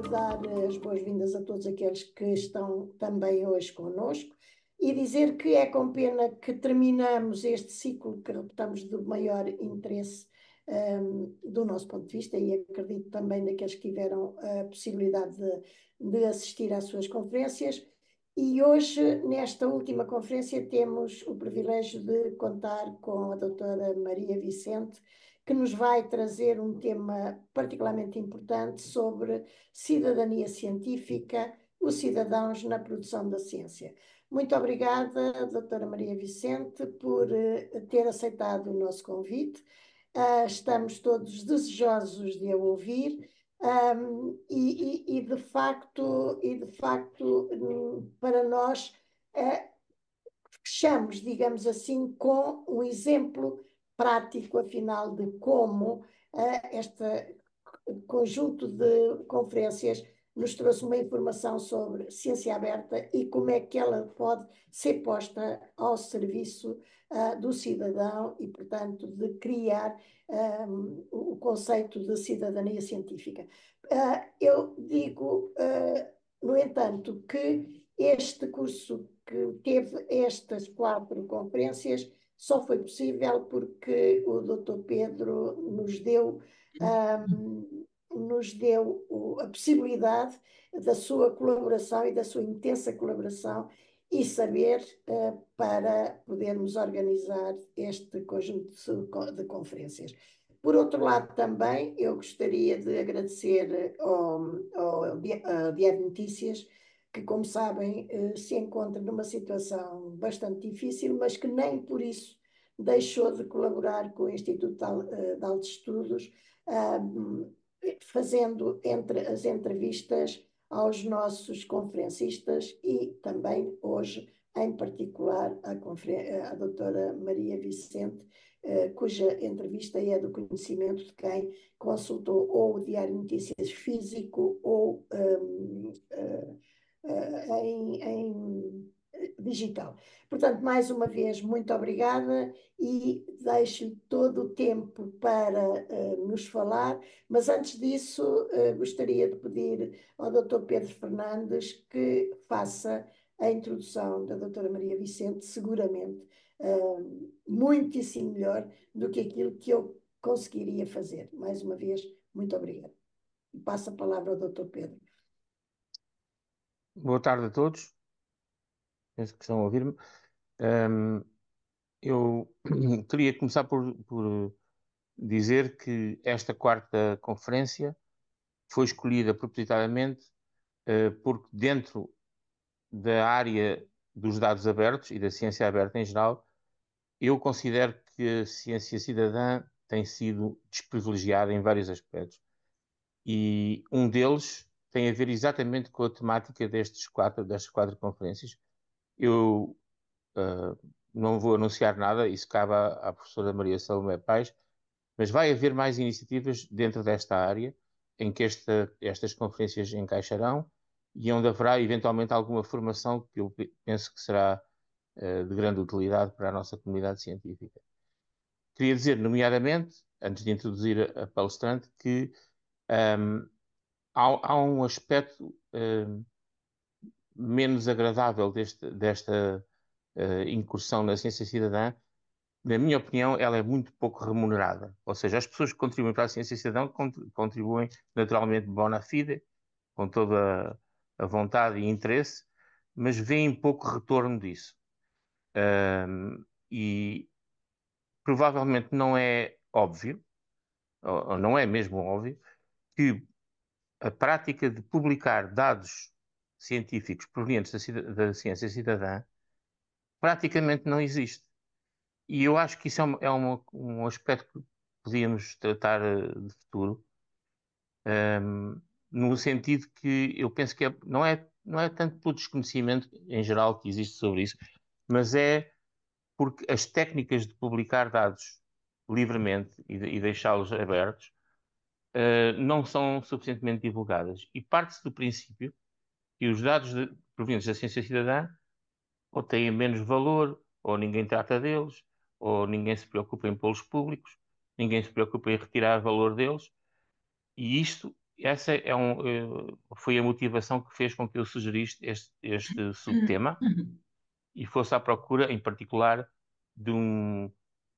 dar as boas-vindas a todos aqueles que estão também hoje connosco e dizer que é com pena que terminamos este ciclo que reputamos de maior interesse do nosso ponto de vista, e acredito também daqueles que tiveram a possibilidade de assistir às suas conferências. E hoje, nesta última conferência, temos o privilégio de contar com a doutora Maria Vicente, que nos vai trazer um tema particularmente importante sobre cidadania científica, os cidadãos na produção da ciência. Muito obrigada, doutora Maria Vicente, por ter aceitado o nosso convite. Estamos todos desejosos de a ouvir. De facto, para nós, fechamos, digamos assim, com um exemplo prático, afinal, de como este conjunto de conferências nos trouxe uma informação sobre ciência aberta e como é que ela pode ser posta ao serviço do cidadão e, portanto, de criar o conceito de cidadania científica. Eu digo, no entanto, que este curso que teve estas 4 conferências só foi possível porque o Dr. Pedro nos deu a possibilidade da sua colaboração e da sua intensa colaboração e saber para podermos organizar este conjunto de conferências. Por outro lado, também eu gostaria de agradecer ao Diário de Notícias, que, como sabem, se encontra numa situação bastante difícil, mas que nem por isso deixou de colaborar com o Instituto de Altos Estudos, fazendo as entrevistas aos nossos conferencistas e também hoje, em particular, a doutora Maria Vicente, cuja entrevista é do conhecimento de quem consultou ou o Diário de Notícias físico ou em digital. Portanto, mais uma vez, muito obrigada e deixo todo o tempo para nos falar, mas antes disso, gostaria de pedir ao Dr. Pedro Fernandes que faça a introdução da doutora Maria Vicente, seguramente muitíssimo melhor do que aquilo que eu conseguiria fazer. Mais uma vez, muito obrigada. E passo a palavra ao Dr. Pedro. Boa tarde a todos, penso que estão a ouvir-me. Eu queria começar por dizer que esta 4ª conferência foi escolhida propositadamente porque dentro da área dos dados abertos e da ciência aberta em geral, eu considero que a ciência cidadã tem sido desprivilegiada em vários aspectos. E um deles tem a ver exatamente com a temática destas 4 conferências. Eu não vou anunciar nada, isso cabe à professora Maria Salomé Paes, mas vai haver mais iniciativas dentro desta área em que estas conferências encaixarão e onde haverá eventualmente alguma formação que eu penso que será de grande utilidade para a nossa comunidade científica. Queria dizer, nomeadamente, antes de introduzir a palestrante, que há um aspecto menos agradável desta incursão na ciência cidadã. Na minha opinião, ela é muito pouco remunerada. Ou seja, as pessoas que contribuem para a ciência cidadã contribuem naturalmente bona fide, com toda a vontade e interesse, mas veem pouco retorno disso. E provavelmente não é óbvio, ou não é mesmo óbvio, que a prática de publicar dados científicos provenientes da ciência cidadã praticamente não existe. E eu acho que isso um aspecto que podíamos tratar de futuro, no sentido que eu penso que não é tanto pelo desconhecimento em geral que existe sobre isso, mas é porque as técnicas de publicar dados livremente e deixá-los abertos não são suficientemente divulgadas. E parte-se do princípio que os dados provenientes da ciência cidadã ou têm menos valor, ou ninguém trata deles, ou ninguém se preocupa em pô-los públicos, ninguém se preocupa em retirar valor deles, e isto essa foi a motivação que fez com que eu sugerisse este subtema e fosse à procura, em particular, de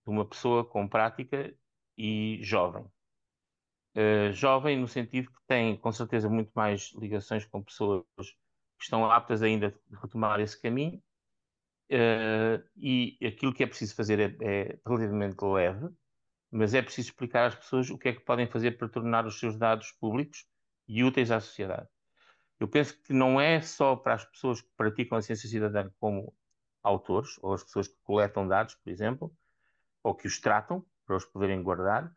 uma pessoa com prática e jovem. Jovem no sentido que tem, com certeza, muito mais ligações com pessoas que estão aptas ainda a retomar esse caminho, e aquilo que é preciso fazer é relativamente leve, mas é preciso explicar às pessoas o que é que podem fazer para tornar os seus dados públicos e úteis à sociedade. Eu penso que não é só para as pessoas que praticam a ciência cidadã como autores, ou as pessoas que coletam dados, por exemplo, ou que os tratam, para os poderem guardar,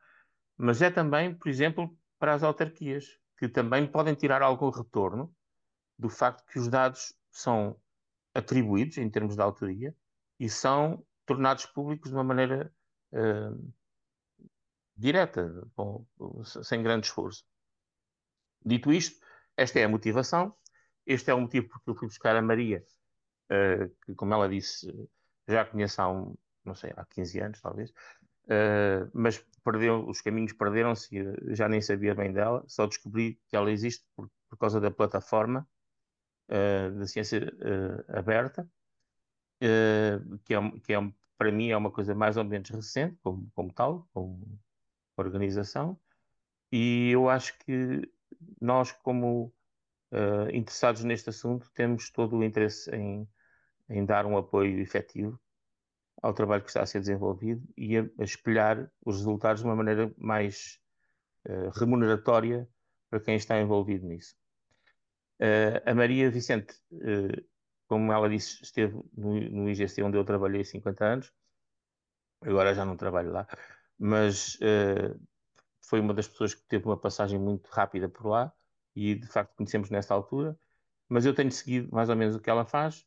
mas é também, por exemplo, para as autarquias, que também podem tirar algum retorno do facto que os dados são atribuídos em termos de autoria e são tornados públicos de uma maneira direta, sem grande esforço. Dito isto, esta é a motivação, este é o motivo porque eu fui buscar a Maria, que, como ela disse, já conheço não sei, há 15 anos, talvez, mas os caminhos perderam-se e já nem sabia bem dela, só descobri que ela existe por causa da plataforma da ciência aberta, para mim é uma coisa mais ou menos recente, como tal, como organização, e eu acho que nós, como interessados neste assunto, temos todo o interesse em dar um apoio efetivo ao trabalho que está a ser desenvolvido e a espelhar os resultados de uma maneira mais remuneratória para quem está envolvido nisso. A Maria Vicente, como ela disse, esteve no IGC onde eu trabalhei 50 anos, agora já não trabalho lá, mas foi uma das pessoas que teve uma passagem muito rápida por lá e de facto conhecemos nessa altura, mas eu tenho seguido mais ou menos o que ela faz,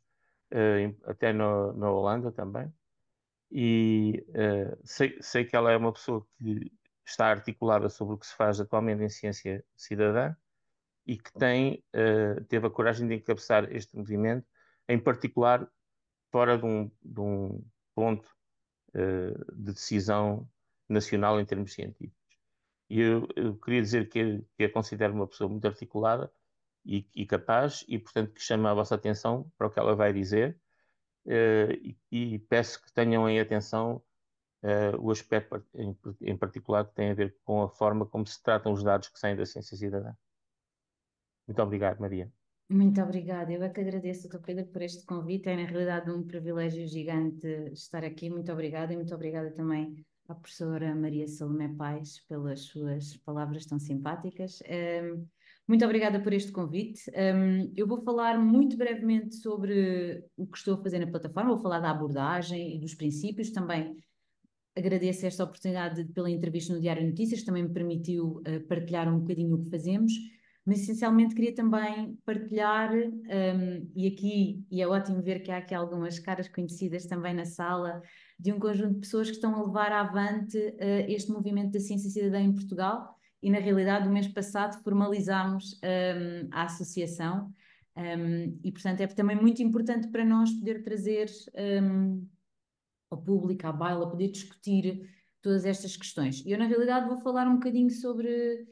até na Holanda também, e sei que ela é uma pessoa que está articulada sobre o que se faz atualmente em ciência cidadã e que teve a coragem de encabeçar este movimento, em particular fora de um ponto de decisão nacional em termos científicos. E eu queria dizer que a considero uma pessoa muito articulada e capaz, e portanto que chama a vossa atenção para o que ela vai dizer, e peço que tenham em atenção o aspecto em particular que tem a ver com a forma como se tratam os dados que saem da ciência cidadã. Muito obrigado, Maria. Muito obrigada. Eu é que agradeço, Dr. Pedro, por este convite. É, na realidade, um privilégio gigante estar aqui. Muito obrigada e muito obrigada também à professora Maria Salomé Paes pelas suas palavras tão simpáticas. Muito obrigada por este convite. Eu vou falar muito brevemente sobre o que estou a fazer na plataforma, vou falar da abordagem e dos princípios. Também agradeço esta oportunidade pela entrevista no Diário de Notícias, também me permitiu partilhar um bocadinho o que fazemos, mas essencialmente queria também partilhar, e é ótimo ver que há aqui algumas caras conhecidas também na sala, de um conjunto de pessoas que estão a levar avante este movimento da ciência cidadã em Portugal, e na realidade, no mês passado, formalizámos a associação, e portanto é também muito importante para nós poder trazer ao público, à baila, poder discutir todas estas questões. E eu, na realidade, vou falar um bocadinho sobre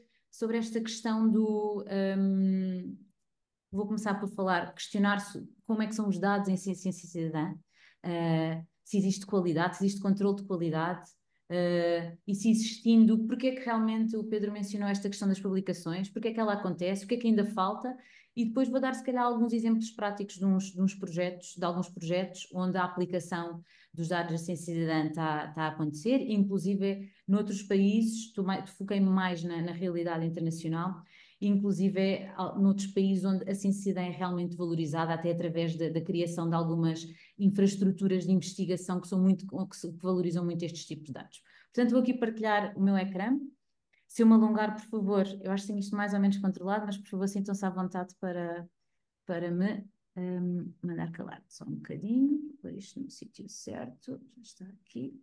esta questão do... vou começar por questionar como é que são os dados em ciência cidadã, se existe qualidade, se existe controle de qualidade, e se existindo, porque é que realmente o Pedro mencionou esta questão das publicações, porque é que ela acontece, o que é que ainda falta, e depois vou dar se calhar alguns exemplos práticos de alguns projetos onde a aplicação dos dados da ciência cidadã está a acontecer, inclusive noutros países, foquei-me mais na realidade internacional, inclusive noutros países onde a ciência cidadã é realmente valorizada, até através da criação de algumas infraestruturas de investigação que valorizam muito estes tipos de dados. Portanto, vou aqui partilhar o meu ecrã. Se eu me alongar, por favor, eu acho que tenho isto mais ou menos controlado, mas por favor sintam-se à vontade para me mandar calar. Só um bocadinho, pôr isto no sítio certo, já está aqui.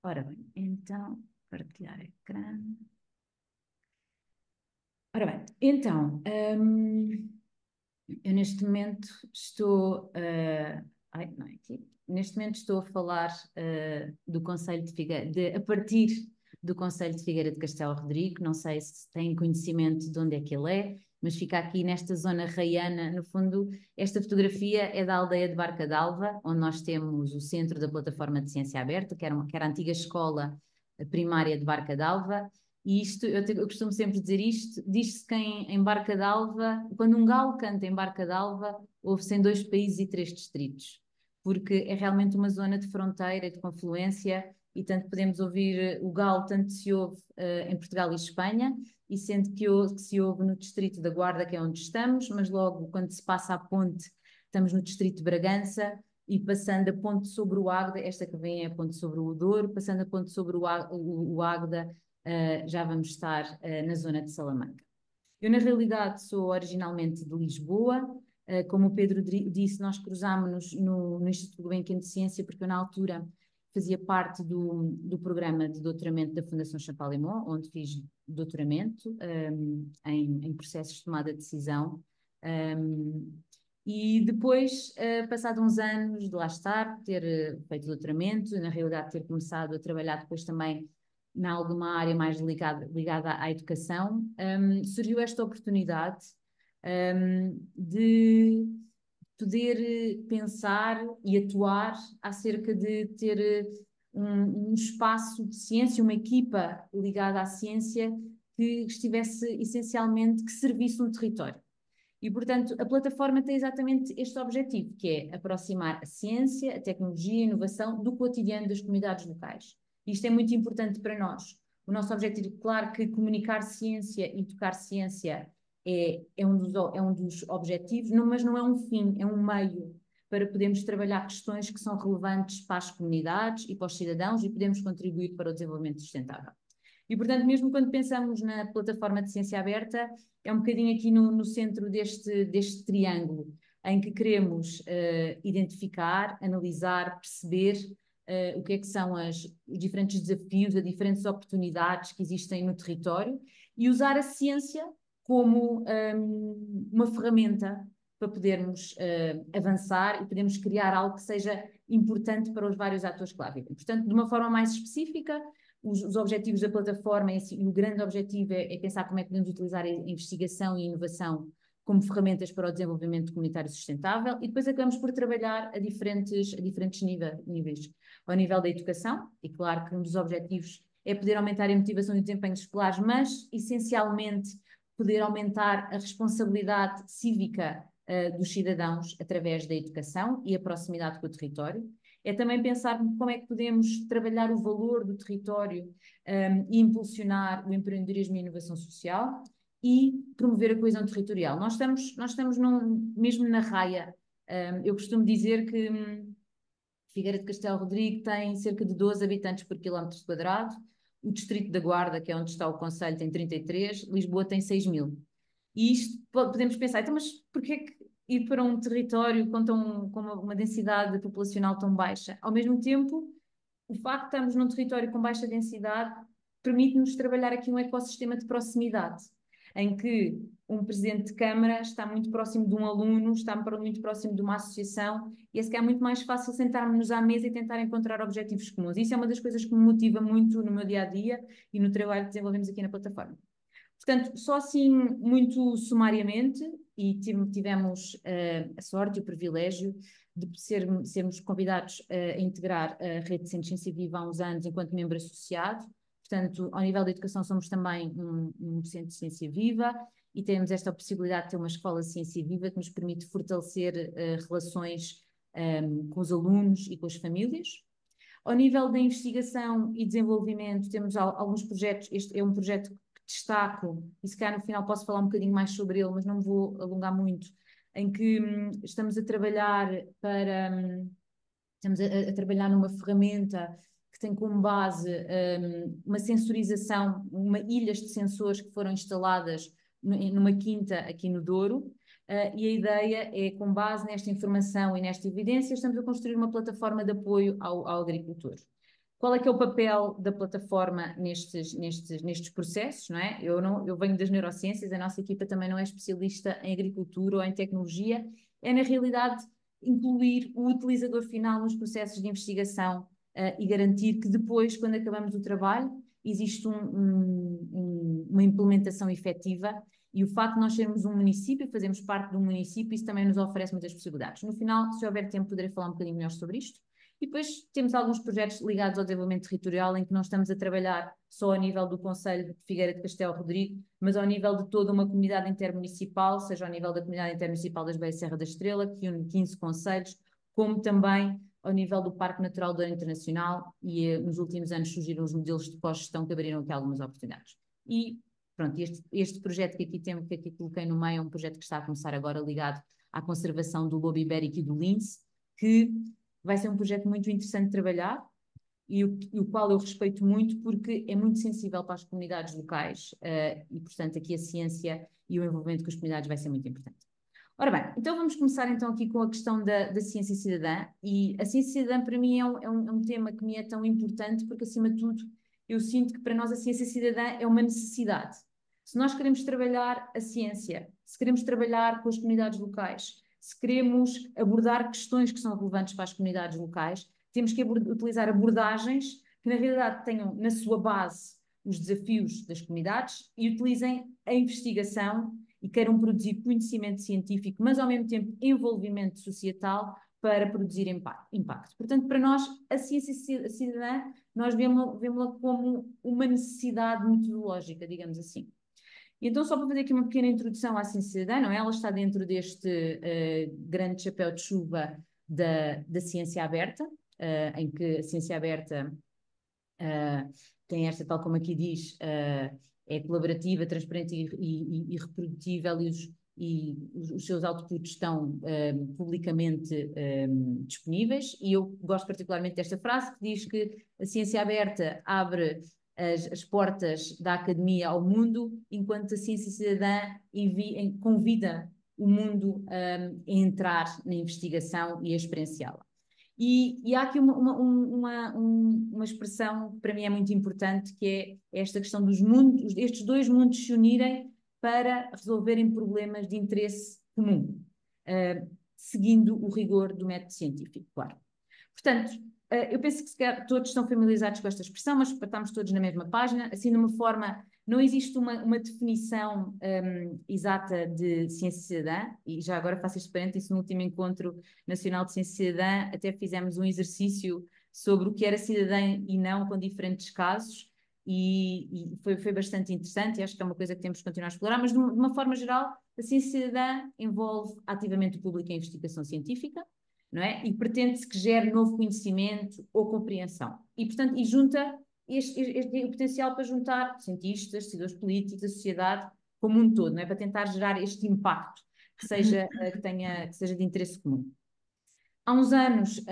Ora bem, então, partilhar ecrã. Ora bem, então, eu neste momento estou... ai, não é aqui. Neste momento estou a falar do Conselho de Figueiredo, a partir do concelho de Figueira de Castelo Rodrigo. Não sei se têm conhecimento de onde é que ele é, mas fica aqui nesta zona raiana. No fundo, esta fotografia é da aldeia de Barca d'Alva, onde nós temos o centro da plataforma de ciência aberta, que era a antiga escola primária de Barca d'Alva. E isto, eu costumo sempre dizer isto, diz-se que em Barca d'Alva, quando um galo canta em Barca d'Alva, ouve-se em 2 países e 3 distritos, porque é realmente uma zona de fronteira, de confluência, e tanto podemos ouvir o galo, tanto se ouve em Portugal e Espanha, e sendo que se ouve no distrito da Guarda, que é onde estamos, mas logo quando se passa a ponte, estamos no distrito de Bragança, e passando a ponte sobre o Águeda, esta que vem é a ponte sobre o Douro, passando a ponte sobre o Águeda, já vamos estar na zona de Salamanca. Eu, na realidade, sou originalmente de Lisboa. Como o Pedro disse, nós cruzámos-nos no Instituto Gulbenkian de Ciência, porque eu, na altura, fazia parte do programa de doutoramento da Fundação Champalimaud, onde fiz doutoramento em processos de tomada de decisão. E depois, passado uns anos de lá estar, ter feito doutoramento, na realidade ter começado a trabalhar depois também em alguma área mais ligada à educação, surgiu esta oportunidade de poder pensar e atuar acerca de ter um espaço de ciência, uma equipa ligada à ciência que estivesse essencialmente, que servisse um território. E, portanto, a plataforma tem exatamente este objetivo, que é aproximar a ciência, a tecnologia e a inovação do cotidiano das comunidades locais. Isto é muito importante para nós. O nosso objetivo, claro que comunicar ciência e tocar ciência é um dos objetivos, mas não é um fim, é um meio para podermos trabalhar questões que são relevantes para as comunidades e para os cidadãos e podemos contribuir para o desenvolvimento sustentável. E, portanto, mesmo quando pensamos na plataforma de ciência aberta, é um bocadinho aqui no centro deste triângulo, em que queremos identificar, analisar, perceber o que é que são os diferentes desafios, as diferentes oportunidades que existem no território e usar a ciência como uma ferramenta para podermos avançar e podermos criar algo que seja importante para os vários atores que lá vivem. Portanto, de uma forma mais específica, os objetivos da plataforma e o grande objetivo é pensar como é que podemos utilizar a investigação e a inovação como ferramentas para o desenvolvimento comunitário sustentável e depois acabamos por trabalhar a diferentes níveis. Ao nível da educação, e claro que um dos objetivos é poder aumentar a motivação e o desempenho escolares, mas essencialmente poder aumentar a responsabilidade cívica dos cidadãos através da educação e a proximidade com o território. É também pensar como é que podemos trabalhar o valor do território e impulsionar o empreendedorismo e a inovação social e promover a coesão territorial. Nós estamos mesmo na raia. Eu costumo dizer que Figueira de Castelo Rodrigo tem cerca de 12 habitantes por quilómetro quadrado, o distrito da Guarda, que é onde está o concelho, tem 33, Lisboa tem 6.000. E isto podemos pensar, então, mas porquê que ir para um território com uma densidade populacional tão baixa? Ao mesmo tempo, o facto de estarmos num território com baixa densidade permite-nos trabalhar aqui um ecossistema de proximidade, em que um presidente de Câmara está muito próximo de um aluno, está muito próximo de uma associação, e é muito mais fácil sentarmos-nos à mesa e tentar encontrar objetivos comuns. Isso é uma das coisas que me motiva muito no meu dia-a-dia e no trabalho que desenvolvemos aqui na plataforma. Portanto, só assim, muito sumariamente, e tivemos a sorte e o privilégio de sermos convidados a integrar a Rede de Centros de Ciência Viva há uns anos enquanto membro associado. Portanto, ao nível da educação somos também um centro de ciência viva e temos esta possibilidade de ter uma escola de ciência viva que nos permite fortalecer relações com os alunos e com as famílias. Ao nível da investigação e desenvolvimento temos alguns projetos. Este é um projeto que destaco e se calhar no final posso falar um bocadinho mais sobre ele, mas não me vou alongar muito, em que estamos a trabalhar estamos a trabalhar numa ferramenta que tem como base uma sensorização, ilhas de sensores que foram instaladas numa quinta aqui no Douro, e a ideia é, com base nesta informação e nesta evidência, estamos a construir uma plataforma de apoio ao agricultor. Qual é que é o papel da plataforma nestes processos, não é? Eu venho das neurociências, a nossa equipa também não é especialista em agricultura ou em tecnologia, é na realidade incluir o utilizador final nos processos de investigação e garantir que depois, quando acabamos o trabalho, existe uma implementação efetiva, e o facto de nós sermos um município, fazermos parte de um município, isso também nos oferece muitas possibilidades. No final, se houver tempo, poderei falar um bocadinho melhor sobre isto. E depois temos alguns projetos ligados ao desenvolvimento territorial, em que nós estamos a trabalhar só a nível do Concelho de Figueira de Castelo Rodrigo, mas ao nível de toda uma comunidade intermunicipal, seja ao nível da comunidade intermunicipal das Beiras Serra da Estrela, que une 15 concelhos, como também ao nível do Parque Natural do Internacional, e nos últimos anos surgiram os modelos de pós-gestão que abriram aqui algumas oportunidades. E pronto, este projeto que aqui coloquei no meio é um projeto que está a começar agora, ligado à conservação do lobo ibérico e do lince, que vai ser um projeto muito interessante de trabalhar, e o qual eu respeito muito, porque é muito sensível para as comunidades locais, e portanto aqui a ciência e o envolvimento com as comunidades vai ser muito importante. Ora bem, então vamos começar então aqui com a questão da ciência cidadã, e a ciência cidadã para mim é um tema que me é tão importante, porque acima de tudo eu sinto que para nós a ciência cidadã é uma necessidade. Se nós queremos trabalhar a ciência, se queremos trabalhar com as comunidades locais, se queremos abordar questões que são relevantes para as comunidades locais, temos que utilizar abordagens que na realidade tenham na sua base os desafios das comunidades e utilizem a investigação e queiram produzir conhecimento científico, mas ao mesmo tempo envolvimento societal para produzir impacto. Portanto, para nós, a ciência cidadã, nós vemos-la como uma necessidade metodológica, digamos assim. E então, só para fazer aqui uma pequena introdução à ciência cidadã, não é? Ela está dentro deste grande chapéu de chuva da ciência aberta, em que a ciência aberta tem esta, tal como aqui diz, é colaborativa, transparente e reprodutível, e os seus outputs estão publicamente disponíveis. E eu gosto particularmente desta frase, que diz que a ciência aberta abre as portas da academia ao mundo, enquanto a ciência cidadã convida o mundo a entrar na investigação e a experienciá-la. E há aqui uma expressão que para mim é muito importante, que é esta questão dos mundos, estes dois mundos se unirem para resolverem problemas de interesse comum, seguindo o rigor do método científico, claro. Portanto, eu penso que todos estão familiarizados com esta expressão, mas estamos todos na mesma página, assim de uma forma. Não existe uma definição exata de ciência cidadã, e já agora faço este parênteses, no último encontro nacional de ciência cidadã até fizemos um exercício sobre o que era cidadã e não, com diferentes casos, e foi bastante interessante, e acho que é uma coisa que temos que continuar a explorar, mas de uma forma geral, a ciência cidadã envolve ativamente o público em investigação científica, não é? E pretende-se que gere novo conhecimento ou compreensão, e portanto, e junta o potencial para juntar cientistas, decisores políticos, a sociedade como um todo, não é? Para tentar gerar este impacto que seja de interesse comum. Há uns anos,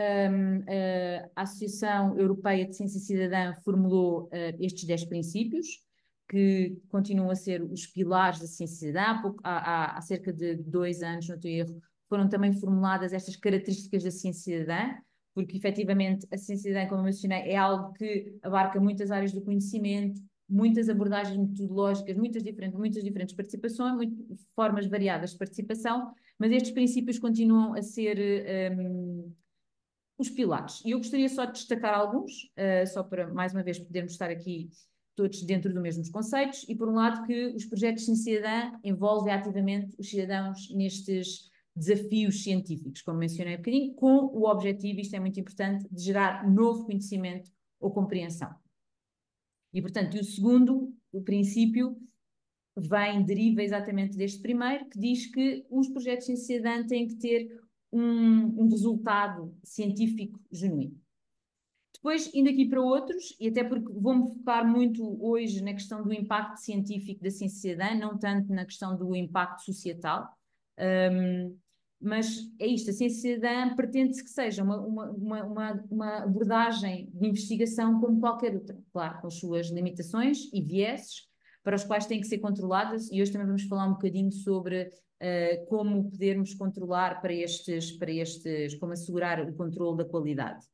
a Associação Europeia de Ciência Cidadã formulou estes 10 princípios, que continuam a ser os pilares da ciência cidadã. Há cerca de 2 anos, não estou em erro, foram também formuladas estas características da ciência cidadã, porque efetivamente a ciência cidadã, como eu mencionei, é algo que abarca muitas áreas do conhecimento, muitas abordagens metodológicas, muitas diferentes participações, formas variadas de participação, mas estes princípios continuam a ser os pilares. E eu gostaria só de destacar alguns, só para mais uma vez podermos estar aqui todos dentro dos mesmos conceitos, e por um lado que os projetos de ciência cidadã envolvem ativamente os cidadãos nestes desafios científicos, como mencionei um bocadinho, com o objetivo, isto é muito importante, de gerar novo conhecimento ou compreensão. E, portanto, o segundo, o princípio, deriva exatamente deste primeiro, que diz que os projetos de ciência cidadã têm que ter um resultado científico genuíno. Depois, indo aqui para outros, e até porque vou-me focar muito hoje na questão do impacto científico da ciência cidadã, não tanto na questão do impacto societal, mas é isto, a ciência cidadã pretende-se que seja uma abordagem de investigação como qualquer outra, claro, com as suas limitações e vieses, para os quais têm que ser controladas, e hoje também vamos falar um bocadinho sobre como podermos controlar como assegurar o controle da qualidade.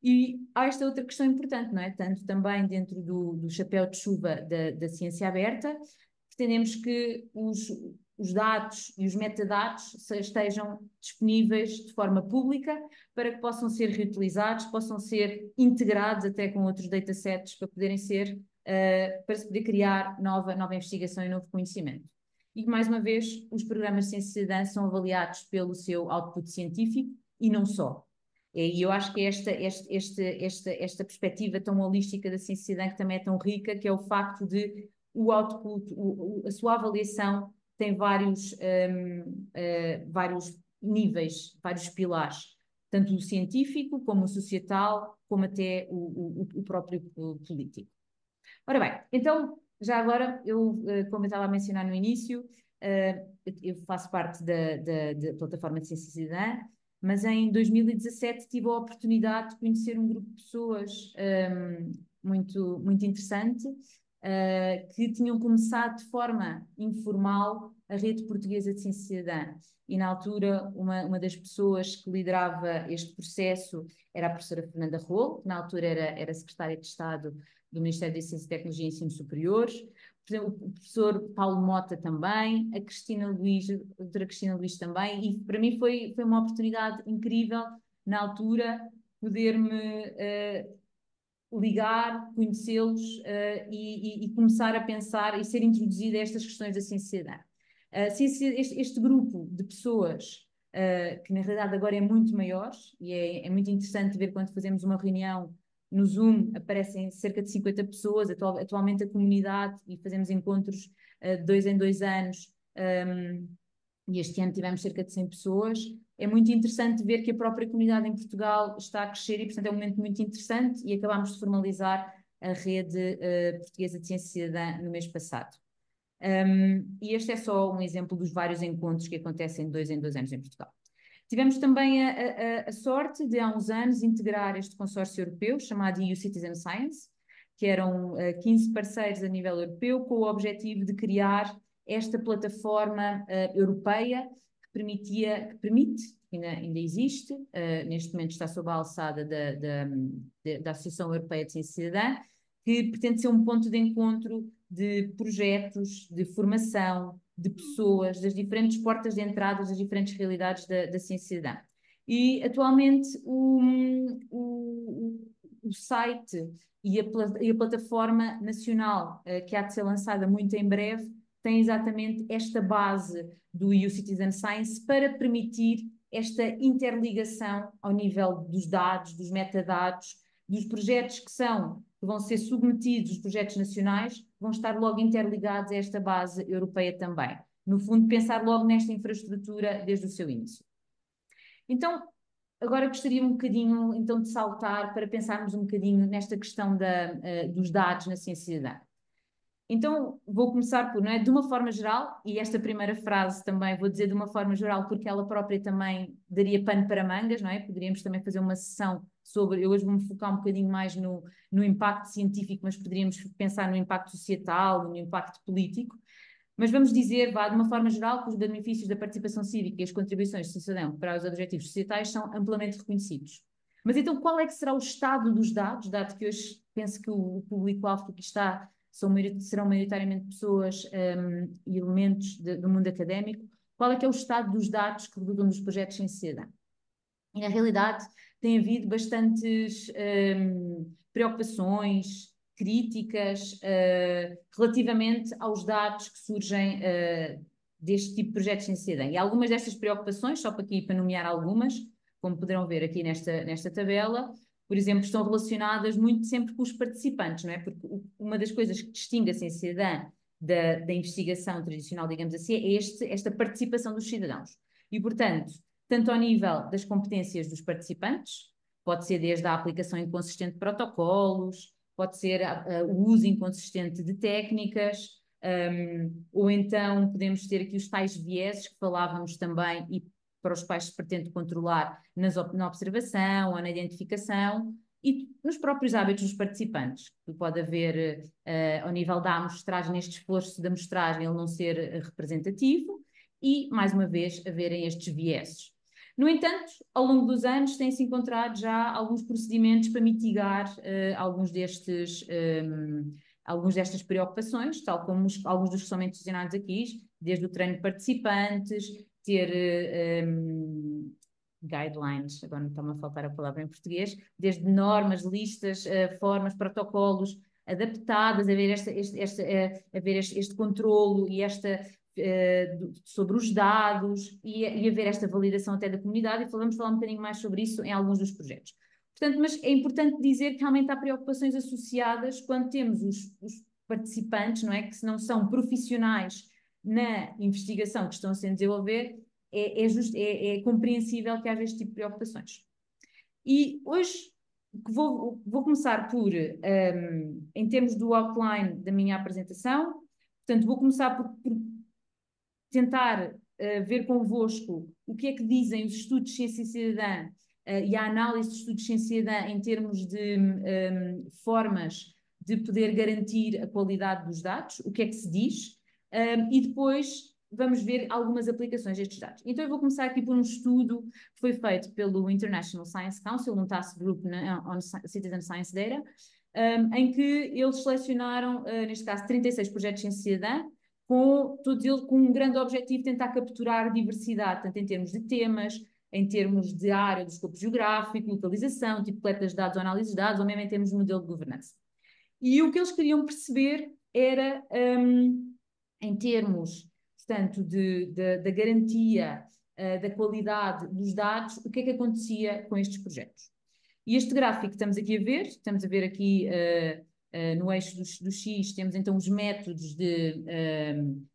E há esta outra questão importante, não é? Tanto também dentro do chapéu de chuva da ciência aberta, pretendemos que os dados e os metadados estejam disponíveis de forma pública para que possam ser reutilizados, possam ser integrados até com outros datasets para poderem ser, para se poder criar nova investigação e novo conhecimento. E, mais uma vez, os programas de ciência e cidadã são avaliados pelo seu output científico e não só. E eu acho que esta perspectiva tão holística da ciência e cidadã que também é tão rica, que é o facto de o output, a sua avaliação tem vários níveis, vários pilares, tanto o científico, como o societal, como até o próprio político. Ora bem, então, já agora, como eu estava a mencionar no início, eu faço parte da plataforma de ciência e cidadã, mas em 2017 tive a oportunidade de conhecer um grupo de pessoas muito, muito interessante, que tinham começado de forma informal a Rede Portuguesa de Ciência e Cidadã. E na altura, uma das pessoas que liderava este processo era a professora Fernanda Rolo, que na altura era secretária de Estado do Ministério da Ciência, Tecnologia e Ensino Superior, o professor Paulo Mota também, a doutora Cristina Luís também, e para mim foi uma oportunidade incrível, na altura, poder-me ligar, conhecê-los e começar a pensar e ser introduzida a estas questões da ciência e cidadã. Este grupo de pessoas, que na realidade agora é muito maior, e é muito interessante ver quando fazemos uma reunião no Zoom, aparecem cerca de 50 pessoas, atualmente a comunidade, e fazemos encontros de 2 em 2 anos, e este ano tivemos cerca de 100 pessoas. É muito interessante ver que a própria comunidade em Portugal está a crescer e, portanto, é um momento muito interessante, e acabámos de formalizar a Rede Portuguesa de Ciência e Cidadã no mês passado. E este é só um exemplo dos vários encontros que acontecem de 2 em 2 anos em Portugal. Tivemos também a sorte de, há uns anos, integrar este consórcio europeu chamado EU Citizen Science, que eram 15 parceiros a nível europeu, com o objetivo de criar esta plataforma europeia que permite, ainda existe, neste momento está sob a alçada da Associação Europeia de Ciência e Cidadã, que pretende ser um ponto de encontro de projetos, de formação, de pessoas, das diferentes portas de entrada, das diferentes realidades da ciência e cidadã. E, atualmente, o site e a plataforma nacional, que há de ser lançada muito em breve, tem exatamente esta base do EU Citizen Science para permitir esta interligação ao nível dos dados, dos metadados, dos projetos que vão ser submetidos, os projetos nacionais, vão estar logo interligados a esta base europeia também. No fundo, pensar logo nesta infraestrutura desde o seu início. Então, agora gostaria um bocadinho então, de saltar para pensarmos um bocadinho nesta questão dos dados na ciência e cidadã. Então, vou começar por, de uma forma geral, e esta primeira frase também vou dizer de uma forma geral, porque ela própria também daria pano para mangas, não é? Poderíamos também fazer uma sessão sobre, eu hoje vou-me focar um bocadinho mais no impacto científico, mas poderíamos pensar no impacto societal, no impacto político. Mas vamos dizer, de uma forma geral, que os benefícios da participação cívica e as contribuições do cidadão para os objetivos societais são amplamente reconhecidos. Mas então, qual é que será o estado dos dados, dado que hoje penso que o público-alvo que aqui está serão maioritariamente pessoas e elementos do mundo académico, qual é que é o estado dos dados que resultam dos projetos em cidadã? E, na realidade, tem havido bastantes preocupações, críticas relativamente aos dados que surgem deste tipo de projetos em cidadã. E algumas destas preocupações, só para nomear algumas, como poderão ver aqui nesta tabela, por exemplo, estão relacionadas muito sempre com os participantes, não é? Porque uma das coisas que distingue a ciência cidadã da investigação tradicional, digamos assim, é esta participação dos cidadãos. E, portanto, tanto ao nível das competências dos participantes, pode ser desde a aplicação inconsistente de protocolos, pode ser o uso inconsistente de técnicas, ou então podemos ter aqui os tais vieses que falávamos também e para os quais se pretende controlar na observação ou na identificação e nos próprios hábitos dos participantes, que pode haver ao nível da amostragem, neste esforço de amostragem, ele não ser representativo e, mais uma vez, haverem estes vieses. No entanto, ao longo dos anos têm-se encontrado já alguns procedimentos para mitigar alguns destes algumas destas preocupações, tal como alguns dos que são mencionados aqui, desde o treino de participantes, ter guidelines, agora não está-me a faltar a palavra em português, desde normas, listas, formas, protocolos adaptadas, a ver este controlo e sobre os dados e haver esta validação até da comunidade, e vamos falar um bocadinho mais sobre isso em alguns dos projetos. Portanto, mas é importante dizer que realmente há preocupações associadas quando temos os participantes, não é? Que se não são profissionais na investigação que estão a ser desenvolver, é compreensível que haja este tipo de preocupações. E hoje vou começar por, em termos do outline da minha apresentação, portanto, vou começar por tentar ver convosco o que é que dizem os estudos de ciência cidadã e a análise de estudos de ciência cidadã em termos de formas de poder garantir a qualidade dos dados, o que é que se diz, e depois vamos ver algumas aplicações destes dados. Então eu vou começar aqui por um estudo que foi feito pelo International Science Council, um task group on Citizen Science Data, em que eles selecionaram, neste caso, 36 projetos de ciência cidadã, todos eles com um grande objetivo de tentar capturar diversidade, tanto em termos de temas, em termos de área do escopo geográfico, localização, tipo de coleta de dados ou análise de dados, ou mesmo em termos de modelo de governança. E o que eles queriam perceber era, em termos, portanto, da garantia da qualidade dos dados, o que é que acontecia com estes projetos. E este gráfico que estamos a ver aqui no eixo do X, temos então os métodos de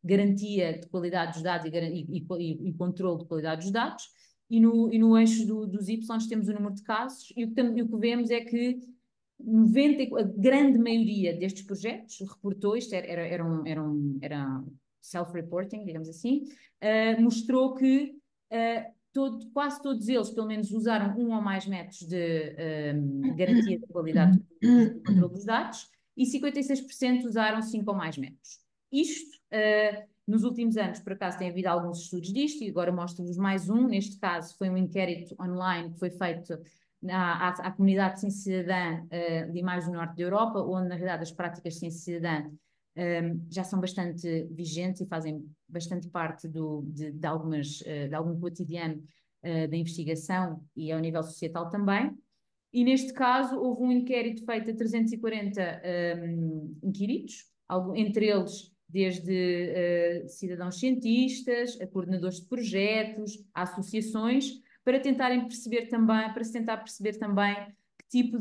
garantia de qualidade dos dados e controle de qualidade dos dados, e no eixo dos Y temos o número de casos, e o que vemos é que a grande maioria destes projetos reportou, isto era self-reporting, digamos assim, mostrou que quase todos eles, pelo menos, usaram um ou mais métodos de garantia de qualidade do controle dos dados, e 56% usaram 5 ou mais métodos. Isto, nos últimos anos, por acaso, tem havido alguns estudos disto, e agora mostro-vos mais um. Neste caso, foi um inquérito online que foi feito à comunidade de ciência cidadã de mais do norte da Europa, onde, na realidade, as práticas de ciência cidadã já são bastante vigentes e fazem bastante parte de algum cotidiano da investigação e ao nível societal também. E neste caso houve um inquérito feito a 340 inquiridos, entre eles desde cidadãos cientistas, a coordenadores de projetos, a associações, para se tentar perceber também que tipo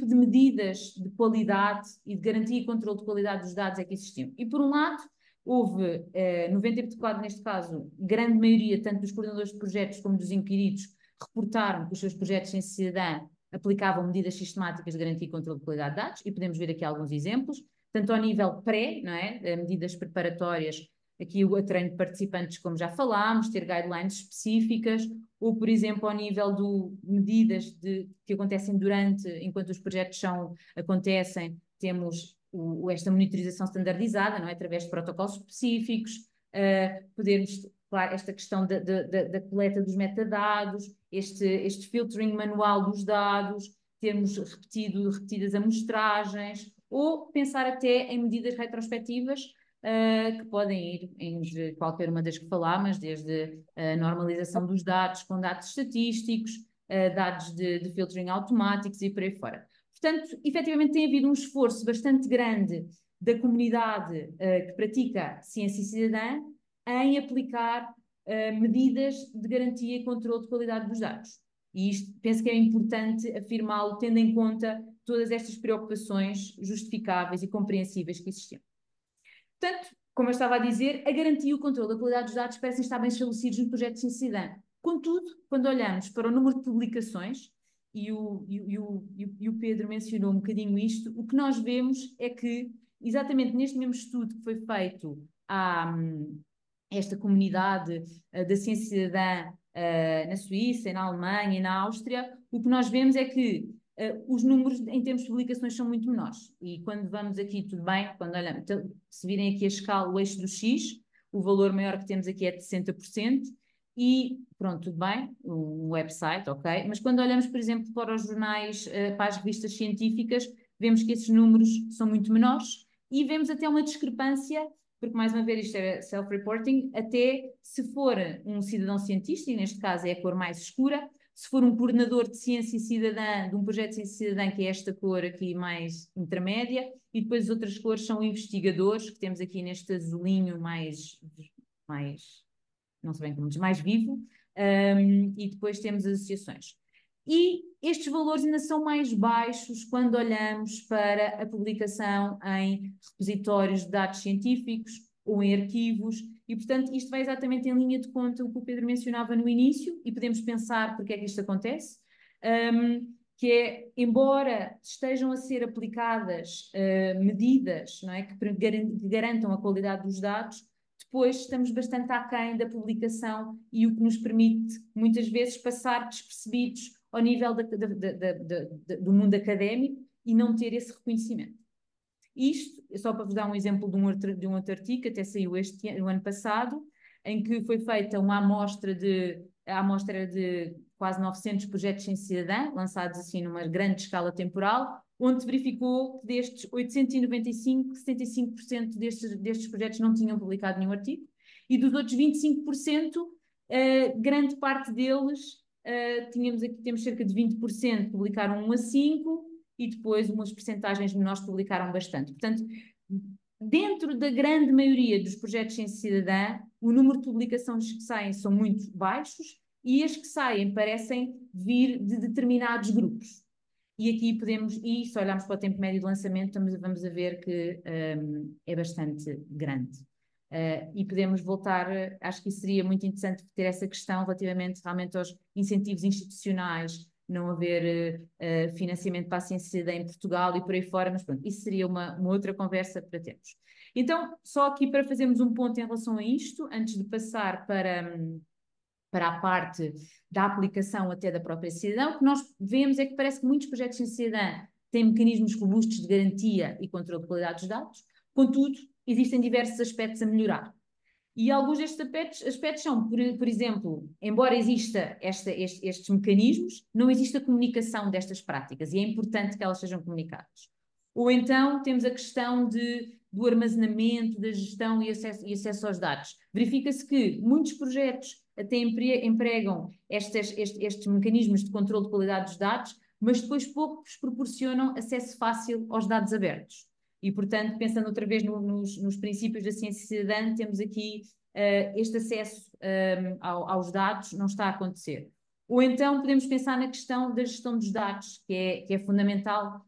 de medidas de qualidade e de garantia e controle de qualidade dos dados é que existiam. E por um lado, houve 94, neste caso, grande maioria, tanto dos coordenadores de projetos como dos inquiridos, reportaram que os seus projetos em cidadã aplicavam medidas sistemáticas de garantia e controle de qualidade de dados, e podemos ver aqui alguns exemplos, tanto ao nível pré, não é? Medidas preparatórias, aqui o treino de participantes, como já falámos, ter guidelines específicas, ou, por exemplo, ao nível de medidas que acontecem enquanto os projetos acontecem, temos esta monitorização standardizada, não é? Através de protocolos específicos, podermos, claro, esta questão da coleta dos metadados, este filtering manual dos dados, termos repetidas amostragens, ou pensar até em medidas retrospectivas que podem ir entre qualquer uma das que falámos, desde a normalização dos dados com dados estatísticos, dados de filtering automáticos e por aí fora. Portanto, efetivamente tem havido um esforço bastante grande da comunidade que pratica ciência cidadã em aplicar medidas de garantia e controle de qualidade dos dados. E isto penso que é importante afirmá-lo, tendo em conta todas estas preocupações justificáveis e compreensíveis que existiam. Portanto, como eu estava a dizer, a garantia e o controle da qualidade dos dados parecem estar bem estabelecidos no projeto de ciência cidadã. Contudo, quando olhamos para o número de publicações, e o Pedro mencionou um bocadinho isto, o que nós vemos é que, exatamente neste mesmo estudo que foi feito a esta comunidade da ciência cidadã na Suíça, na Alemanha e na Áustria, o que nós vemos é que os números em termos de publicações são muito menores. E quando vamos aqui, tudo bem, quando olhamos, se virem aqui a escala, o eixo do X, o valor maior que temos aqui é de 60%, e pronto, tudo bem, um website, ok, mas quando olhamos, por exemplo, para os jornais, para as revistas científicas, vemos que esses números são muito menores e vemos até uma discrepância, porque mais uma vez isto é self-reporting, até se for um cidadão cientista, e neste caso é a cor mais escura, se for um coordenador de ciência cidadã, de um projeto de ciência cidadã, que é esta cor aqui mais intermédia, e depois as outras cores são investigadores, que temos aqui neste azulinho mais não sei bem como diz, mais vivo, e depois temos as associações. E estes valores ainda são mais baixos quando olhamos para a publicação em repositórios de dados científicos ou em arquivos, e portanto isto vai exatamente em linha de conta o que o Pedro mencionava no início, e podemos pensar porque é que isto acontece, que é, embora estejam a ser aplicadas medidas, não é, que garantam a qualidade dos dados, depois estamos bastante aquém da publicação, e o que nos permite muitas vezes passar despercebidos ao nível do mundo académico e não ter esse reconhecimento. Isto, só para vos dar um exemplo de um outro artigo que até saiu o ano passado, em que foi feita uma amostra de quase 900 projetos em cidadã, lançados assim numa grande escala temporal, onde se verificou que destes 895, 75% destes projetos não tinham publicado nenhum artigo, e dos outros 25%, grande parte deles, temos cerca de 20% que publicaram 1 a 5, e depois umas percentagens menores publicaram bastante. Portanto, dentro da grande maioria dos projetos em cidadã, o número de publicações que saem são muito baixos, e as que saem parecem vir de determinados grupos. E aqui e se olharmos para o tempo médio de lançamento, vamos a ver que é bastante grande. E podemos voltar, acho que isso seria muito interessante ter essa questão relativamente realmente aos incentivos institucionais, não haver financiamento para a ciência em Portugal e por aí fora, mas pronto, isso seria uma outra conversa para termos. Então, só aqui para fazermos um ponto em relação a isto, antes de passar para a parte da aplicação até da própria cidadã, o que nós vemos é que parece que muitos projetos de cidadã têm mecanismos robustos de garantia e controle de qualidade dos dados, contudo, existem diversos aspectos a melhorar. E alguns destes aspectos são, por exemplo, embora exista estes mecanismos, não existe a comunicação destas práticas, e é importante que elas sejam comunicadas. Ou então temos a questão do armazenamento, da gestão e acesso aos dados. Verifica-se que muitos projetos até empregam estes mecanismos de controle de qualidade dos dados, mas depois poucos proporcionam acesso fácil aos dados abertos. E, portanto, pensando outra vez nos princípios da ciência cidadã, temos aqui este acesso aos dados não está a acontecer. Ou então podemos pensar na questão da gestão dos dados, que é fundamental,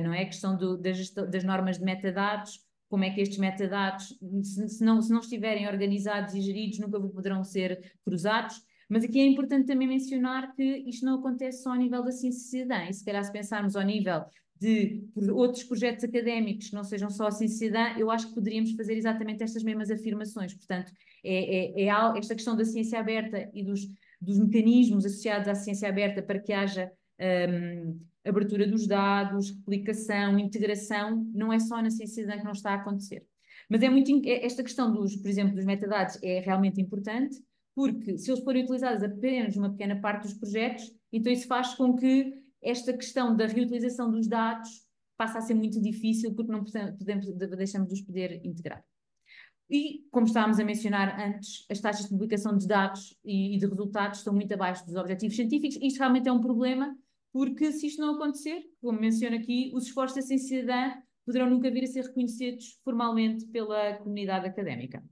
não é? A questão das normas de metadados, como é que estes metadados, se não estiverem organizados e geridos, nunca poderão ser cruzados. Mas aqui é importante também mencionar que isto não acontece só ao nível da ciência cidadã, e se calhar se pensarmos ao nível de outros projetos académicos que não sejam só a ciência cidadã, eu acho que poderíamos fazer exatamente estas mesmas afirmações. Portanto, esta questão da ciência aberta e dos mecanismos associados à ciência aberta para que haja abertura dos dados, replicação, integração, não é só na ciência cidadã que não está a acontecer. Mas esta questão por exemplo, dos metadados é realmente importante, porque se eles forem utilizados apenas numa pequena parte dos projetos, então isso faz com que esta questão da reutilização dos dados passa a ser muito difícil, porque não deixamos de os poder integrar. E, como estávamos a mencionar antes, as taxas de publicação de dados e de resultados estão muito abaixo dos objetivos científicos. Isto realmente é um problema, porque se isto não acontecer, como menciono aqui, os esforços da ciência cidadã poderão nunca vir a ser reconhecidos formalmente pela comunidade académica.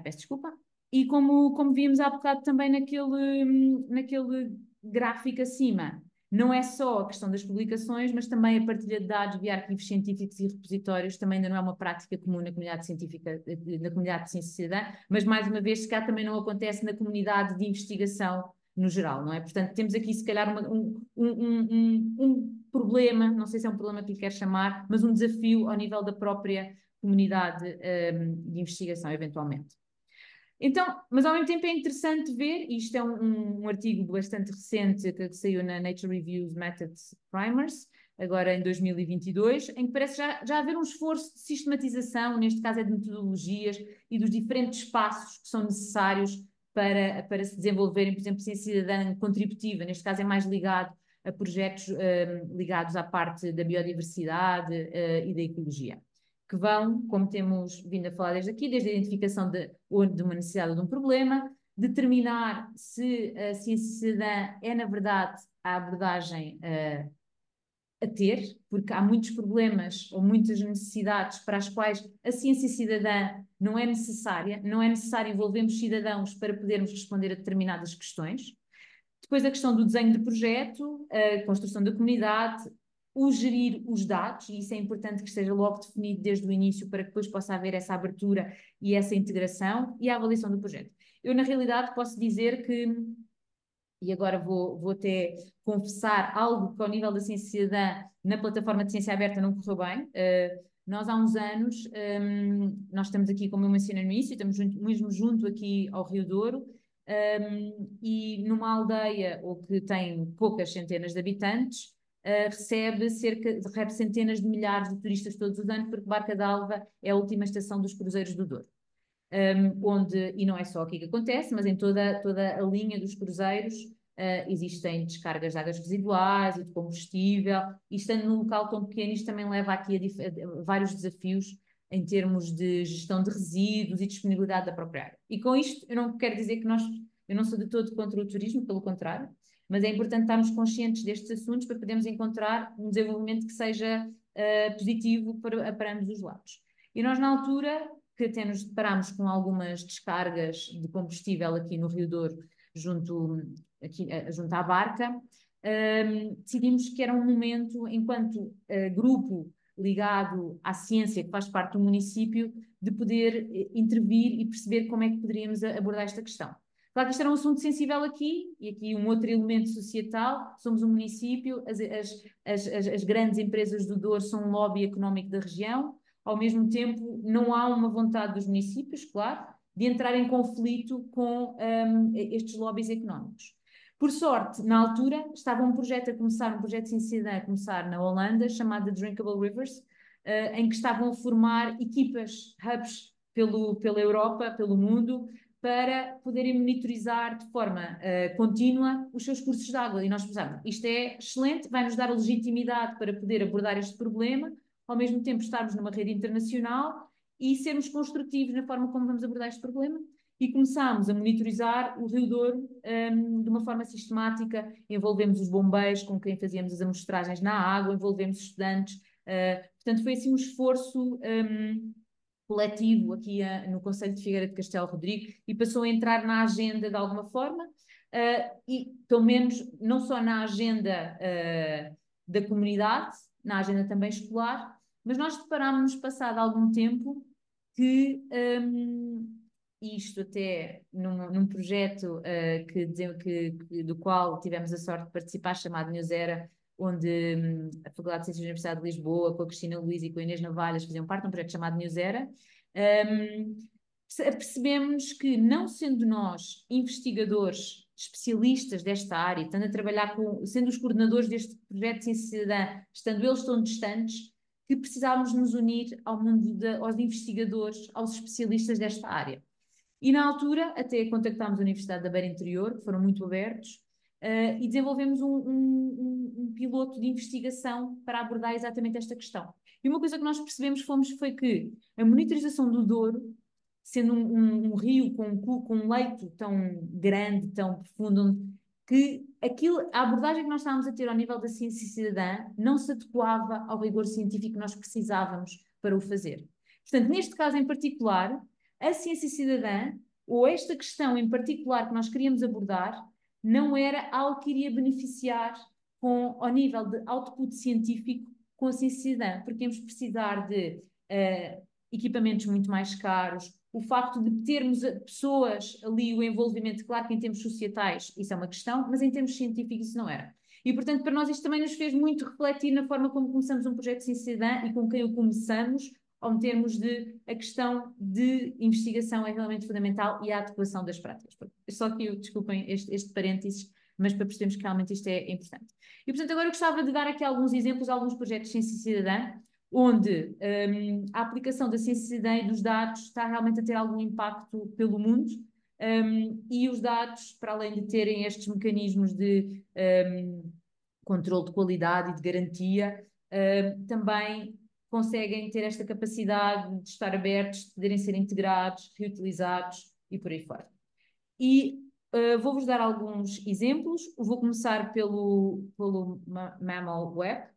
Peço desculpa. E como vimos há bocado também naquele gráfico acima, não é só a questão das publicações, mas também a partilha de dados via arquivos científicos e repositórios também ainda não é uma prática comum na comunidade científica, na comunidade de ciência cidadã, mas mais uma vez, se cá também não acontece na comunidade de investigação no geral, não é? Portanto, temos aqui se calhar um problema, não sei se é um problema que lhe quer chamar, mas um desafio ao nível da própria comunidade de investigação, eventualmente. Então, mas ao mesmo tempo é interessante ver, e isto é um artigo bastante recente que saiu na Nature Reviews Methods Primers, agora em 2022, em que parece já haver um esforço de sistematização, neste caso é de metodologias e dos diferentes passos que são necessários para se desenvolverem, por exemplo, ciência cidadã contributiva, neste caso é mais ligado a projetos ligados à parte da biodiversidade e da ecologia, que vão, como temos vindo a falar desde aqui, desde a identificação de uma necessidade ou de um problema, determinar se a ciência cidadã é, na verdade, a abordagem a ter, porque há muitos problemas ou muitas necessidades para as quais a ciência cidadã não é necessária, não é necessário envolvermos cidadãos para podermos responder a determinadas questões. Depois a questão do desenho de projeto, a construção da comunidade, o gerir os dados, e isso é importante que esteja logo definido desde o início para que depois possa haver essa abertura e essa integração, e a avaliação do projeto. Eu, na realidade, posso dizer que, e agora vou até confessar algo que ao nível da ciência cidadã na plataforma de ciência aberta não correu bem. Nós há uns anos, nós estamos aqui, como eu mencionei no início, estamos mesmo junto aqui ao Rio Douro, e numa aldeia ou que tem poucas centenas de habitantes, recebe centenas de milhares de turistas todos os anos, porque Barca d'Alva é a última estação dos cruzeiros do Douro. E não é só aqui que acontece, mas em toda a linha dos cruzeiros existem descargas de águas residuais e de combustível, e estando num local tão pequeno, isto também leva aqui a vários desafios em termos de gestão de resíduos e disponibilidade da própria área. E com isto, eu não quero dizer que eu não sou de todo contra o turismo, pelo contrário, mas é importante estarmos conscientes destes assuntos para podermos encontrar um desenvolvimento que seja positivo para ambos os lados. E nós, na altura, que até nos deparámos com algumas descargas de combustível aqui no Rio Douro, junto à Barca, decidimos que era um momento, enquanto grupo ligado à ciência, que faz parte do município, de poder intervir e perceber como é que poderíamos abordar esta questão. Claro que isto era um assunto sensível aqui, e aqui um outro elemento societal, somos um município, as grandes empresas do Douro são um lobby económico da região, ao mesmo tempo não há uma vontade dos municípios, claro, de entrar em conflito com estes lobbies económicos. Por sorte, na altura, estava um projeto de ciência cidadã a começar na Holanda, chamado Drinkable Rivers, em que estavam a formar equipas, hubs pela Europa, pelo mundo, para poderem monitorizar de forma contínua os seus cursos de água. E nós pensamos, isto é excelente, vai nos dar a legitimidade para poder abordar este problema, ao mesmo tempo estarmos numa rede internacional e sermos construtivos na forma como vamos abordar este problema. E começámos a monitorizar o Rio Douro de uma forma sistemática, envolvemos os bombeiros com quem fazíamos as amostragens na água, envolvemos estudantes, portanto foi assim um esforço coletivo aqui no Conselho de Figueira de Castelo Rodrigo, e passou a entrar na agenda de alguma forma, e pelo menos não só na agenda da comunidade, na agenda também escolar, mas nós deparámos-nos passado algum tempo que isto até num projeto do qual tivemos a sorte de participar, chamado Newsera, onde a Faculdade de Ciências da Universidade de Lisboa, com a Cristina Luís e com a Inês Navalhas, faziam parte de um projeto chamado Newsera. Percebemos que, não sendo nós investigadores especialistas desta área, estando a trabalhar sendo os coordenadores deste projeto de ciência cidadã, estando eles tão distantes, que precisávamos nos unir ao mundo aos investigadores, aos especialistas desta área. E na altura até contactámos a Universidade da Beira Interior, que foram muito abertos, e desenvolvemos um piloto de investigação para abordar exatamente esta questão. E uma coisa que nós percebemos foi que a monitorização do Douro, sendo um rio com um leito tão grande, tão profundo, que a abordagem que nós estávamos a ter ao nível da ciência cidadã não se adequava ao rigor científico que nós precisávamos para o fazer. Portanto, neste caso em particular, a ciência cidadã, ou esta questão em particular que nós queríamos abordar, não era algo que iria beneficiar ao nível de output científico com a ciência cidadã, porque íamos precisar de equipamentos muito mais caros, o facto de termos pessoas ali, o envolvimento, claro que em termos societais isso é uma questão, mas em termos científicos isso não era. E, portanto, para nós isto também nos fez muito refletir na forma como começamos um projeto de ciência cidadã e com quem o começamos, em termos de a questão de investigação é realmente fundamental e a adequação das práticas. Só que, desculpem este parênteses, mas para percebermos que realmente isto é importante. E, portanto, agora eu gostava de dar aqui alguns exemplos, alguns projetos de ciência cidadã, onde a aplicação da ciência cidadã e dos dados está realmente a ter algum impacto pelo mundo, e os dados, para além de terem estes mecanismos de controle de qualidade e de garantia, também conseguem ter esta capacidade de estar abertos, de poderem ser integrados, reutilizados e por aí fora. E vou-vos dar alguns exemplos. Vou começar pelo Mammal Web,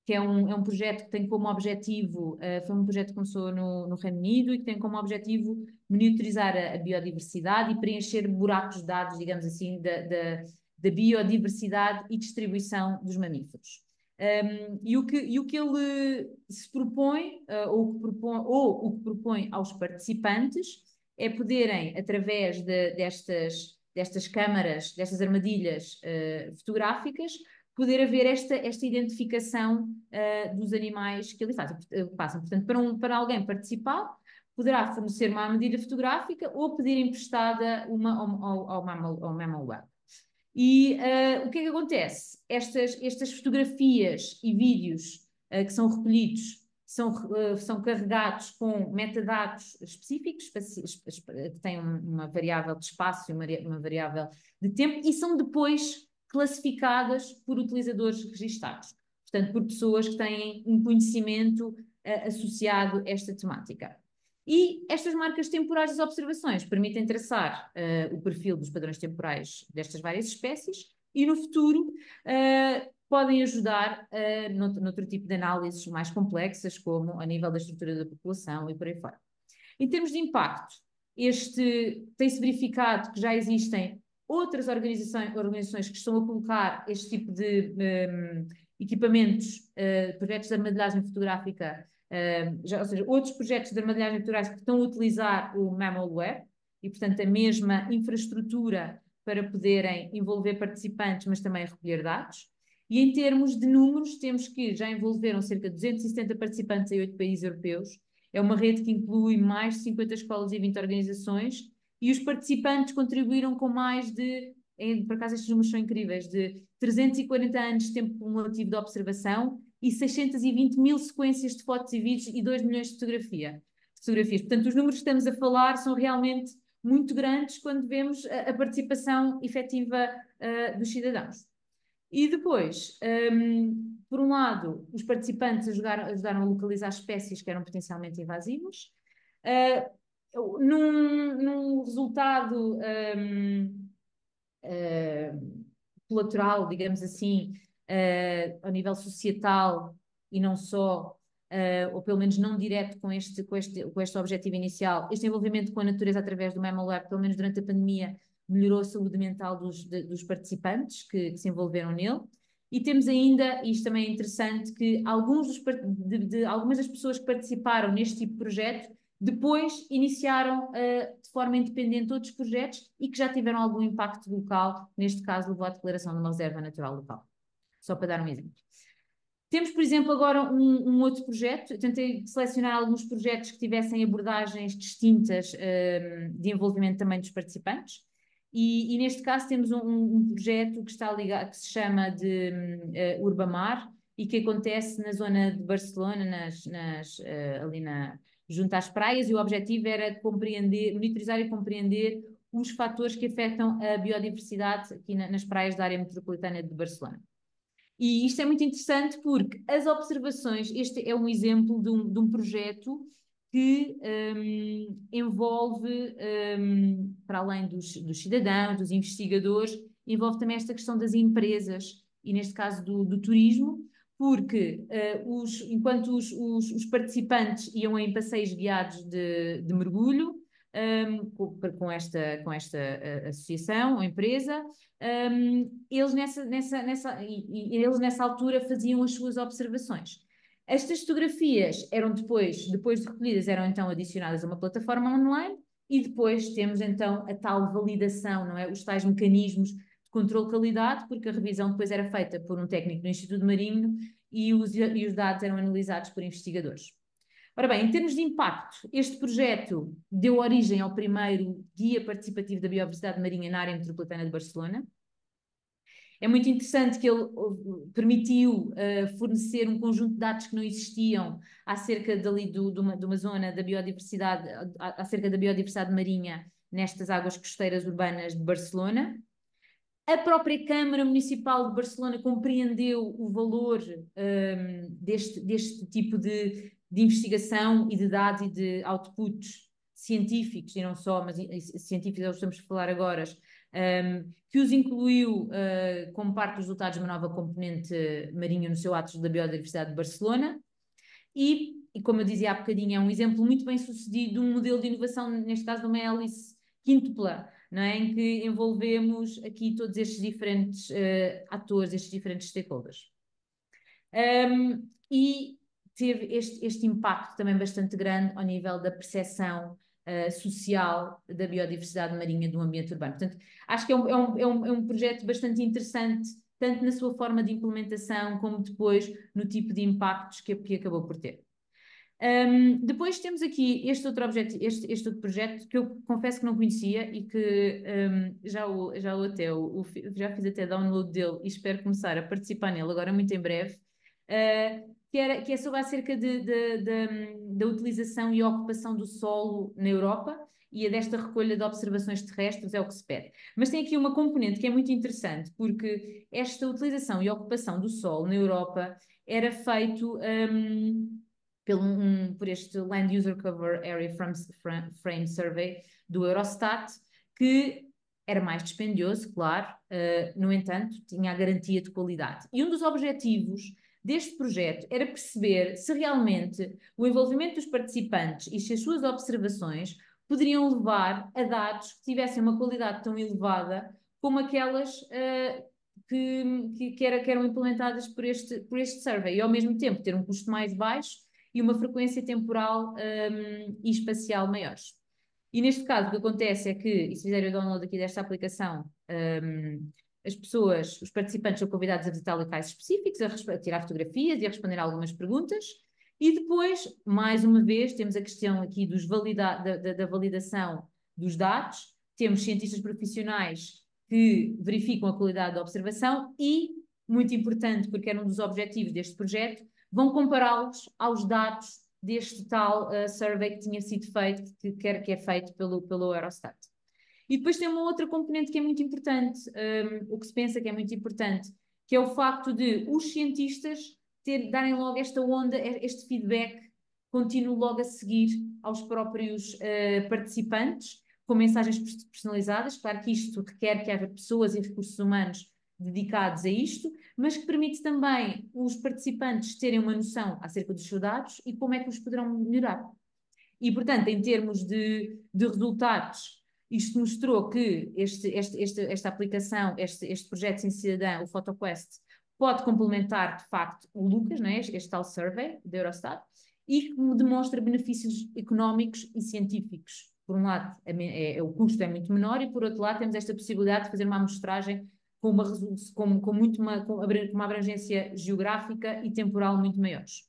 que é um projeto que tem como objetivo, foi um projeto que começou no Reino Unido e que tem como objetivo monitorizar a biodiversidade e preencher buracos de dados, digamos assim, da biodiversidade e distribuição dos mamíferos. E o que ele se propõe, ou o que propõe aos participantes, é poderem, através destas câmaras, destas armadilhas fotográficas, poder haver esta identificação dos animais que ali passam. Portanto, para alguém participar, poderá fornecer uma armadilha fotográfica ou pedir emprestada uma ao Mammal Web. E o que é que acontece? Estas fotografias e vídeos que são recolhidos são carregados com metadados específicos, que têm uma variável de espaço e uma variável de tempo, e são depois classificadas por utilizadores registados, portanto, por pessoas que têm um conhecimento associado a esta temática. E estas marcas temporais das observações permitem traçar o perfil dos padrões temporais destas várias espécies e, no futuro, podem ajudar noutro tipo de análises mais complexas, como a nível da estrutura da população e por aí fora. Em termos de impacto, tem-se verificado que já existem outras organizações que estão a colocar este tipo de equipamentos, projetos de armadilhagem fotográfica, ou seja, outros projetos de armadilhagem fotográfica que estão a utilizar o Mammal Web e, portanto, a mesma infraestrutura para poderem envolver participantes, mas também recolher dados. E em termos de números, temos que já envolveram cerca de 270 participantes em 8 países europeus. É uma rede que inclui mais de 50 escolas e 20 organizações, e os participantes contribuíram com mais de, por acaso estes números são incríveis, de 340 anos de tempo cumulativo de observação e 620 mil sequências de fotos e vídeos e 2 milhões de fotografias. Portanto, os números que estamos a falar são realmente muito grandes quando vemos a participação efetiva dos cidadãos. E depois, por um lado, os participantes ajudaram a localizar espécies que eram potencialmente invasivas. Num resultado colateral, digamos assim, ao nível societal e não só, ou pelo menos não direto com este objetivo inicial, este envolvimento com a natureza através do Mammal Lab, pelo menos durante a pandemia, melhorou a saúde mental dos participantes que se envolveram nele. E temos ainda, e isto também é interessante, que algumas das pessoas que participaram neste tipo de projeto depois iniciaram de forma independente outros projetos e que já tiveram algum impacto local, neste caso levou à declaração de uma reserva natural local. Só para dar um exemplo. Temos, por exemplo, agora um outro projeto. Eu tentei selecionar alguns projetos que tivessem abordagens distintas de envolvimento também dos participantes. E neste caso temos um projeto que está ligado, que se chama de Urbamar e que acontece na zona de Barcelona, junto às praias, e o objetivo era monitorizar e compreender os fatores que afetam a biodiversidade aqui nas praias da área metropolitana de Barcelona. E isto é muito interessante porque as observações, este é um exemplo de um projeto que envolve, para além dos cidadãos, dos investigadores, envolve também esta questão das empresas e, neste caso, do turismo, porque enquanto os participantes iam em passeios guiados de mergulho, com esta associação ou empresa, eles nessa altura faziam as suas observações. Estas fotografias eram depois de recolhidas, eram então adicionadas a uma plataforma online e depois temos então a tal validação, não é? Os tais mecanismos de controle de qualidade, porque a revisão depois era feita por um técnico do Instituto Marinho e os dados eram analisados por investigadores. Ora bem, em termos de impacto, este projeto deu origem ao primeiro Guia Participativo da Biodiversidade Marinha na área metropolitana de Barcelona. É muito interessante que ele permitiu fornecer um conjunto de dados que não existiam acerca de uma zona da biodiversidade, acerca da biodiversidade marinha nestas águas costeiras urbanas de Barcelona. A própria Câmara Municipal de Barcelona compreendeu o valor deste tipo de investigação e de dados e de outputs científicos, e não só, mas científicos, nós estamos a falar agora, que os incluiu como parte dos resultados de uma nova componente marinha no seu Atos da Biodiversidade de Barcelona. E como eu dizia há bocadinho, é um exemplo muito bem sucedido de um modelo de inovação, neste caso de uma hélice quíntupla, não é? Em que envolvemos aqui todos estes diferentes atores, estes diferentes stakeholders. E teve este impacto também bastante grande ao nível da percepção social da biodiversidade marinha do ambiente urbano. Portanto, acho que é um projeto bastante interessante, tanto na sua forma de implementação, como depois no tipo de impactos que acabou por ter. Depois temos aqui este outro outro projeto que eu confesso que não conhecia e que já fiz até download dele e espero começar a participar nele agora muito em breve, que é sobre acerca da utilização e ocupação do solo na Europa e desta recolha de observações terrestres, é o que se pede. Mas tem aqui uma componente que é muito interessante, porque esta utilização e ocupação do solo na Europa era feito por este Land User Cover Area Frame Survey do Eurostat, que era mais dispendioso, claro, no entanto, tinha a garantia de qualidade. E um dos objetivos deste projeto era perceber se realmente o envolvimento dos participantes e se as suas observações poderiam levar a dados que tivessem uma qualidade tão elevada como aquelas que eram implementadas por este survey, e ao mesmo tempo ter um custo mais baixo e uma frequência temporal e espacial maiores. E neste caso o que acontece é que, e se fizerem o download aqui desta aplicação, os participantes são convidados a visitar locais específicos, a tirar fotografias e a responder a algumas perguntas. E depois, mais uma vez, temos a questão aqui da validação dos dados. Temos cientistas profissionais que verificam a qualidade da observação e, muito importante, porque era um dos objetivos deste projeto, vão compará-los aos dados deste tal survey que tinha sido feito, que é feito pelo Eurostat. E depois tem uma outra componente que é muito importante, o que se pensa que é muito importante, que é o facto de os cientistas darem logo esta onda, este feedback contínuo logo a seguir aos próprios participantes, com mensagens personalizadas. Claro que isto requer que haja pessoas e recursos humanos dedicados a isto, mas que permite também os participantes terem uma noção acerca dos seus dados e como é que os poderão melhorar. E, portanto, em termos de resultados, isto mostrou que esta aplicação, este projeto Ciência Cidadã, o PhotoQuest, pode complementar, de facto, o Lucas, não é? Este tal survey da Eurostat, e que demonstra benefícios económicos e científicos. Por um lado, o custo é muito menor e, por outro lado, temos esta possibilidade de fazer uma amostragem com uma abrangência geográfica e temporal muito maiores.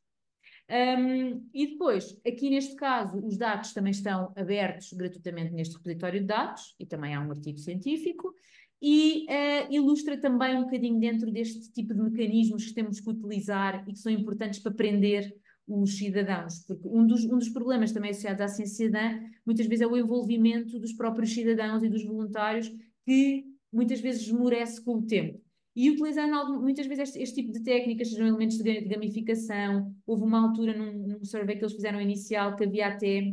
E depois, aqui neste caso, os dados também estão abertos gratuitamente neste repositório de dados, e também há um artigo científico, e ilustra também um bocadinho dentro deste tipo de mecanismos que temos que utilizar e que são importantes para prender os cidadãos, porque um dos problemas também associados à ciência cidadã, muitas vezes é o envolvimento dos próprios cidadãos e dos voluntários, que muitas vezes esmorece com o tempo. E utilizando muitas vezes este tipo de técnicas, sejam elementos de gamificação. Houve uma altura num survey que eles fizeram inicial que havia até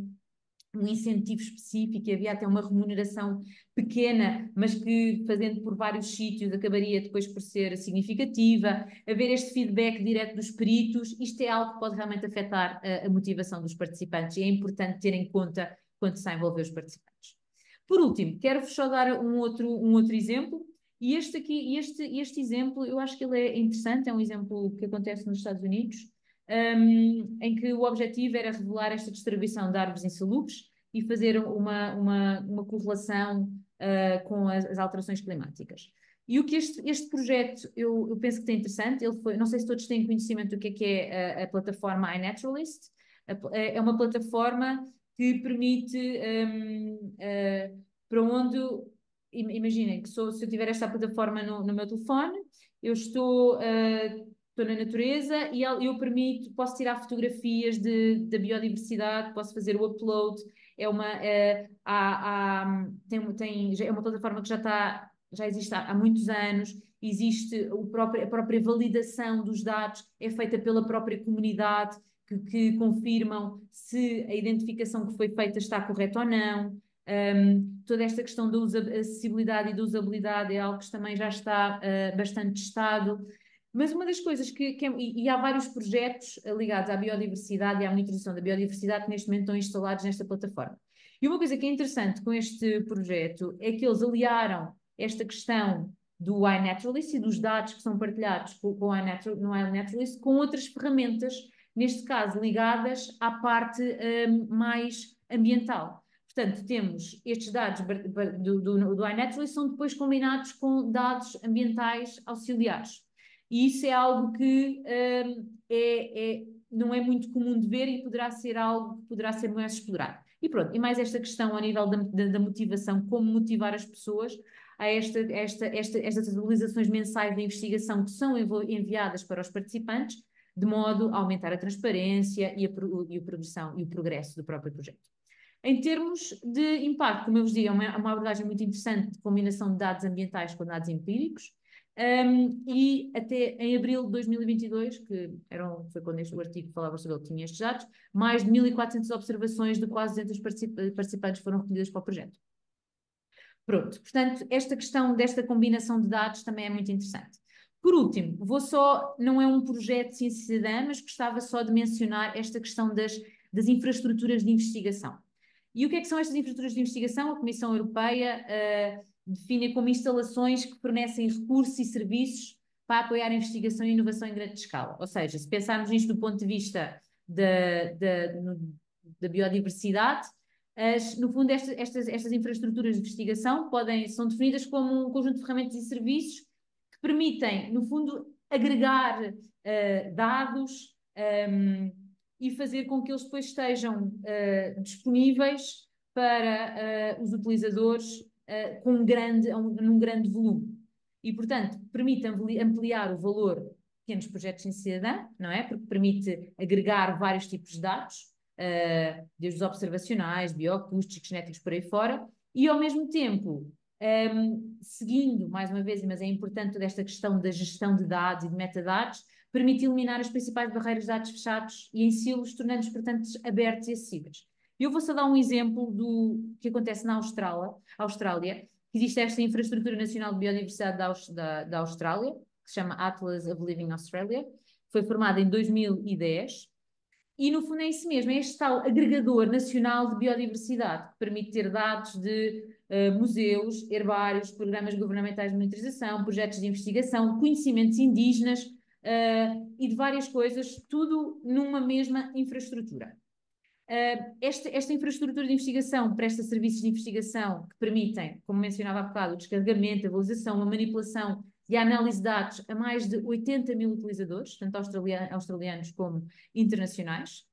um incentivo específico, havia até uma remuneração pequena, mas que fazendo por vários sítios acabaria depois por ser significativa. Haver este feedback direto dos peritos, isto é algo que pode realmente afetar a motivação dos participantes e é importante ter em conta quando se está a envolver os participantes. Por último, quero-vos só dar um outro exemplo. E este exemplo, eu acho que ele é interessante, é um exemplo que acontece nos Estados Unidos, em que o objetivo era revelar esta distribuição de árvores insalubres e fazer uma correlação com as alterações climáticas. E o que este projeto, eu penso que tem interessante, não sei se todos têm conhecimento do que é a plataforma iNaturalist. É uma plataforma que permite para onde... Imaginem que se eu tiver esta plataforma no meu telefone, eu estou na natureza e eu posso tirar fotografias da biodiversidade, posso fazer o upload. É uma plataforma que já está já existe há muitos anos, existe a própria validação dos dados, é feita pela própria comunidade, que confirmam se a identificação que foi feita está correta ou não. Toda esta questão da acessibilidade e da usabilidade é algo que também já está bastante testado. Mas uma das coisas e há vários projetos ligados à biodiversidade e à monitorização da biodiversidade que neste momento estão instalados nesta plataforma. E uma coisa que é interessante com este projeto é que eles aliaram esta questão do iNaturalist e dos dados que são partilhados no iNaturalist com outras ferramentas, neste caso ligadas à parte mais ambiental. Portanto, temos estes dados do iNaturalist são depois combinados com dados ambientais auxiliares. E isso é algo que não é muito comum de ver e poderá ser algo que poderá ser mais explorado. E pronto, e mais esta questão a nível da motivação, como motivar as pessoas a estas atualizações mensais de investigação que são enviadas para os participantes, de modo a aumentar a transparência e a progressão e o progresso do próprio projeto. Em termos de impacto, como eu vos digo, é uma abordagem muito interessante de combinação de dados ambientais com dados empíricos, e até em abril de 2022, foi quando o artigo falava sobre ele, tinha estes dados, mais de 1.400 observações de quase 200 participantes foram recolhidas para o projeto. Pronto, portanto, esta questão desta combinação de dados também é muito interessante. Por último, não é um projeto de ciência cidadã, mas gostava só de mencionar esta questão das infraestruturas de investigação. E o que são estas infraestruturas de investigação? A Comissão Europeia define como instalações que fornecem recursos e serviços para apoiar a investigação e inovação em grande escala. Ou seja, se pensarmos nisto do ponto de vista da biodiversidade, no fundo estas infraestruturas de investigação são definidas como um conjunto de ferramentas e serviços que permitem, no fundo, agregar dados e fazer com que eles depois estejam disponíveis para os utilizadores num grande volume. E, portanto, permite ampliar o valor de pequenos projetos em cidadã, não é? Porque permite agregar vários tipos de dados, desde os observacionais, bioacústicos, genéticos, por aí fora, e ao mesmo tempo, seguindo, mais uma vez, mas é importante toda esta questão da gestão de dados e de metadados, permite eliminar as principais barreiras de dados fechados e em silos, tornando-os, portanto, abertos e acessíveis. Eu vou só dar um exemplo do que acontece na Austrália, que existe esta infraestrutura nacional de biodiversidade da Austrália, que se chama Atlas of Living Australia, foi formada em 2010, e no fundo é isso mesmo, é este tal agregador nacional de biodiversidade, que permite ter dados de museus, herbários, programas governamentais de monitorização, projetos de investigação, conhecimentos indígenas e de várias coisas, tudo numa mesma infraestrutura. Esta infraestrutura de investigação presta serviços de investigação que permitem, como mencionava há bocado, o descarregamento, a visualização, a manipulação e a análise de dados a mais de 80 mil utilizadores, tanto australianos como internacionais.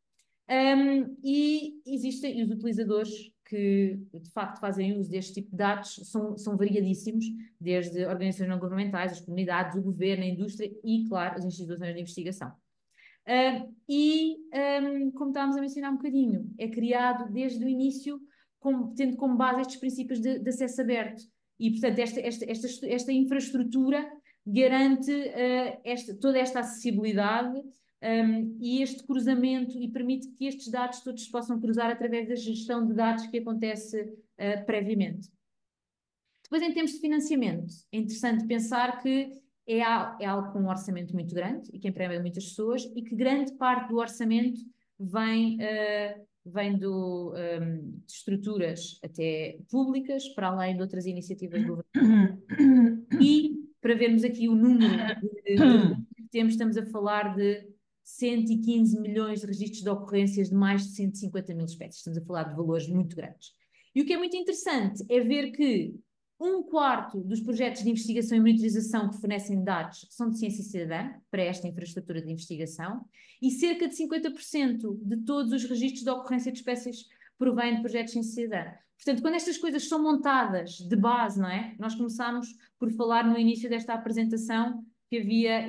E existem os utilizadores que, de facto, fazem uso deste tipo de dados, são variadíssimos, desde organizações não governamentais, as comunidades, o governo, a indústria e, claro, as instituições de investigação. Como estávamos a mencionar um bocadinho, é criado desde o início, tendo como base estes princípios de acesso aberto. E, portanto, esta infraestrutura garante toda esta acessibilidade e este cruzamento e permite que estes dados todos se possam cruzar através da gestão de dados que acontece previamente. Depois, em termos de financiamento, é interessante pensar que é algo com um orçamento muito grande e que emprega muitas pessoas e que grande parte do orçamento vem de estruturas até públicas, para além de outras iniciativas governamentais. E, para vermos aqui o número que temos, estamos a falar de 115 milhões de registros de ocorrências de mais de 150 mil espécies. Estamos a falar de valores muito grandes. E o que é muito interessante é ver que 1/4 dos projetos de investigação e monitorização que fornecem dados são de ciência cidadã para esta infraestrutura de investigação e cerca de 50% de todos os registros de ocorrência de espécies provém de projetos de ciência cidadã. Portanto, quando estas coisas são montadas de base, não é? Nós começámos por falar no início desta apresentação que havia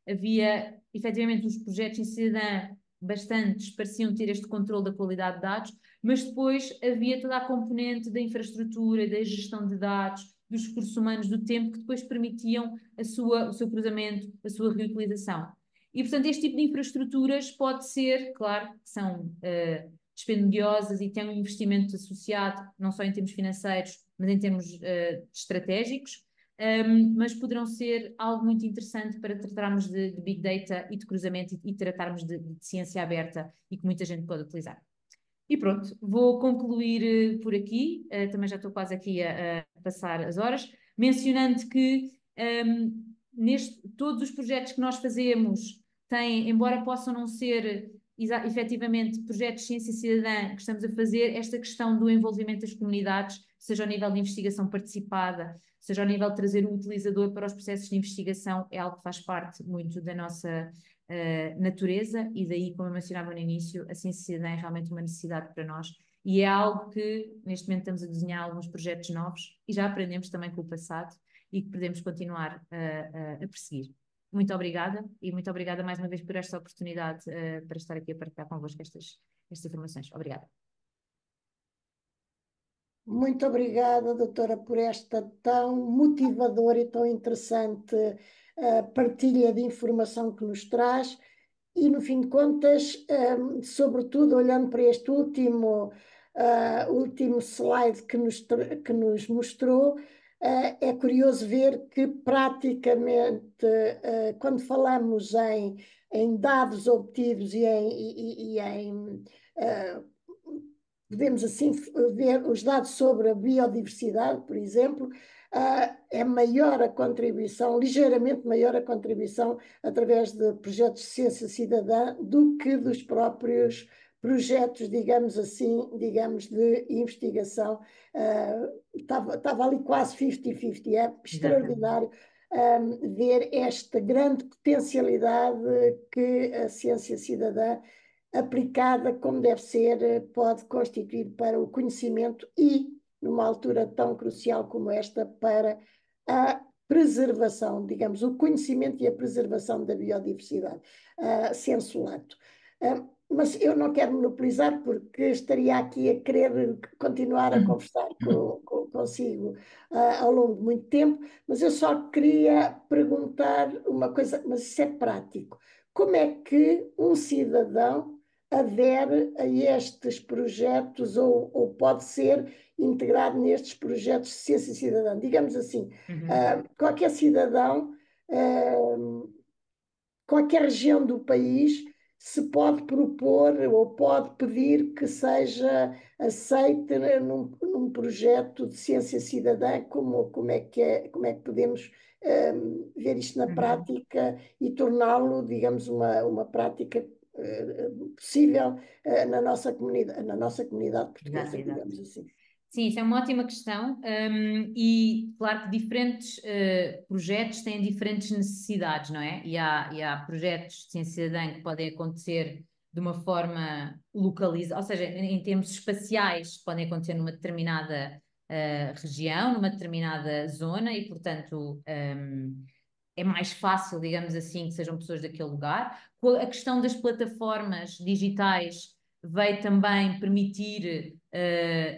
havia efetivamente os projetos de ciência cidadã bastantes pareciam ter este controle da qualidade de dados, mas depois havia toda a componente da infraestrutura, da gestão de dados, dos recursos humanos do tempo que depois permitiam o seu cruzamento, a sua reutilização. E, portanto, este tipo de infraestruturas pode ser, claro, que são dispendiosas e têm um investimento associado, não só em termos financeiros, mas em termos estratégicos, mas poderão ser algo muito interessante para tratarmos de Big Data e de cruzamento e tratarmos de ciência aberta e que muita gente pode utilizar. E pronto, vou concluir por aqui, também já estou quase aqui a passar as horas, mencionando que todos os projetos que nós fazemos têm, embora possam não ser efetivamente projetos de ciência cidadã que estamos a fazer, esta questão do envolvimento das comunidades, seja ao nível de investigação participada, seja ao nível de trazer o utilizador para os processos de investigação, é algo que faz parte muito da nossa natureza, e daí, como eu mencionava no início, a ciência cidadã é realmente uma necessidade para nós, e é algo que neste momento estamos a desenhar alguns projetos novos e já aprendemos também com o passado e que podemos continuar a perseguir. Muito obrigada, e muito obrigada mais uma vez por esta oportunidade para estar aqui a partilhar convosco estas informações. Obrigada. Muito obrigada, doutora, por esta tão motivadora e tão interessante partilha de informação que nos traz. E, no fim de contas, sobretudo olhando para este último slide que nos mostrou, é curioso ver que praticamente, quando falamos em dados obtidos e em podemos assim ver os dados sobre a biodiversidade, por exemplo, é maior a contribuição, ligeiramente maior a contribuição através de projetos de ciência cidadã do que dos próprios projetos, digamos assim, de investigação. Estava ali quase 50-50, é extraordinário ver esta grande potencialidade que a ciência cidadã aplicada como deve ser, pode constituir para o conhecimento e, numa altura tão crucial como esta, para a preservação, digamos, o conhecimento e a preservação da biodiversidade, sensu lato. Mas eu não quero monopolizar, porque estaria aqui a querer continuar a conversar consigo ao longo de muito tempo, mas eu só queria perguntar uma coisa, mas isso é prático. Como é que um cidadão adere a estes projetos ou pode ser integrado nestes projetos de ciência cidadã? Digamos assim, qualquer cidadão, qualquer região do país se pode propor ou pode pedir que seja aceite num projeto de ciência cidadã. Como é que podemos ver isto na prática e torná-lo, digamos, uma prática possível na nossa comunidade portuguesa, Exato. digamos assim. Sim, isso é uma ótima questão, e claro que diferentes projetos têm diferentes necessidades, não é? E há projetos de ciência cidadã que podem acontecer de uma forma localizada, ou seja, em termos espaciais, podem acontecer numa determinada região, numa determinada zona, e portanto é mais fácil, digamos assim, que sejam pessoas daquele lugar. A questão das plataformas digitais veio também permitir,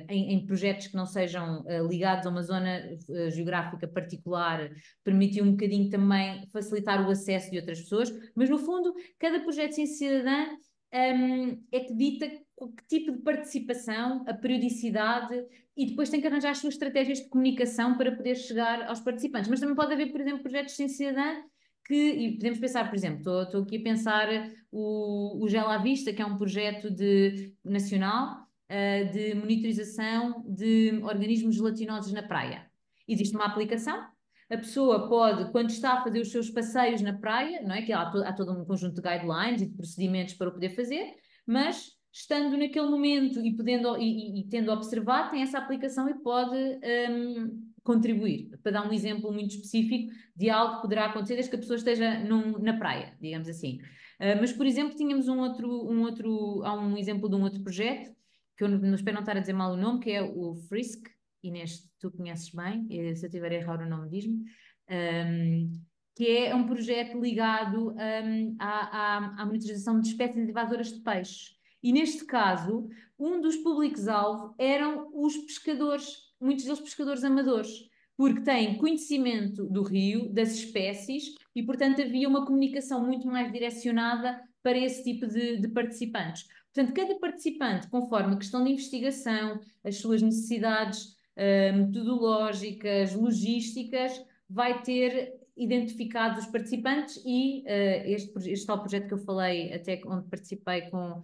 em projetos que não sejam ligados a uma zona geográfica particular, permitiu um bocadinho também facilitar o acesso de outras pessoas, mas no fundo, cada projeto de ciência cidadã é que dita que tipo de participação, a periodicidade, e depois tem que arranjar as suas estratégias de comunicação para poder chegar aos participantes. Mas também pode haver, por exemplo, projetos de ciência cidadã e podemos pensar, por exemplo, estou aqui a pensar o Gel à Vista, que é um projeto nacional de monitorização de organismos gelatinosos na praia. Existe uma aplicação, a pessoa pode, quando está a fazer os seus passeios na praia, não é? Que há todo um conjunto de guidelines e de procedimentos para o poder fazer, mas estando naquele momento e tendo observado, tem essa aplicação e pode contribuir. Para dar um exemplo muito específico de algo que poderá acontecer desde que a pessoa esteja na praia, digamos assim. Mas, por exemplo, tínhamos há um exemplo de um outro projeto, que eu não espero não estar a dizer mal o nome, que é o Frisk. Inês, tu conheces bem, se eu estiver a errar o nome diz-me, que é um projeto ligado à monitorização de espécies invasoras de peixes. E neste caso, um dos públicos-alvo eram os pescadores, muitos deles pescadores amadores, porque têm conhecimento do rio, das espécies, e, portanto, havia uma comunicação muito mais direcionada para esse tipo de participantes. Portanto, cada participante, conforme a questão de investigação, as suas necessidades metodológicas, logísticas, vai ter identificado os participantes e este tal projeto que eu falei, até onde participei que foi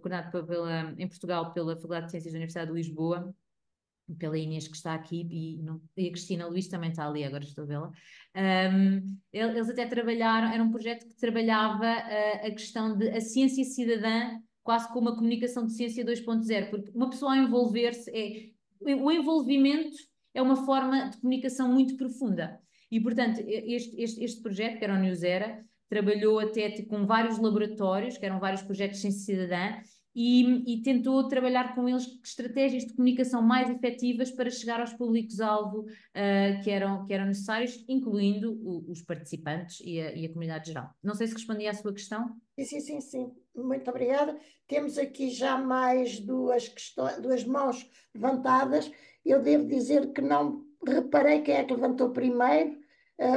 coordenado em Portugal pela Faculdade de Ciências da Universidade de Lisboa, pela Inês que está aqui e a Cristina Luís também está ali, agora estou a vê-la. Eles até trabalharam, era um projeto que trabalhava a questão de a ciência cidadã, quase como uma comunicação de ciência 2.0, porque uma pessoa a envolver-se, o envolvimento é uma forma de comunicação muito profunda. E, portanto, este projeto, que era o Newsera, trabalhou até com vários laboratórios, que eram vários projetos de ciência cidadã, e tentou trabalhar com eles estratégias de comunicação mais efetivas para chegar aos públicos-alvo que eram necessários, incluindo os participantes e a comunidade geral. Não sei se respondi à sua questão. Sim. Muito obrigada. Temos aqui já mais duas mãos levantadas. Eu devo dizer que não reparei quem é que levantou primeiro,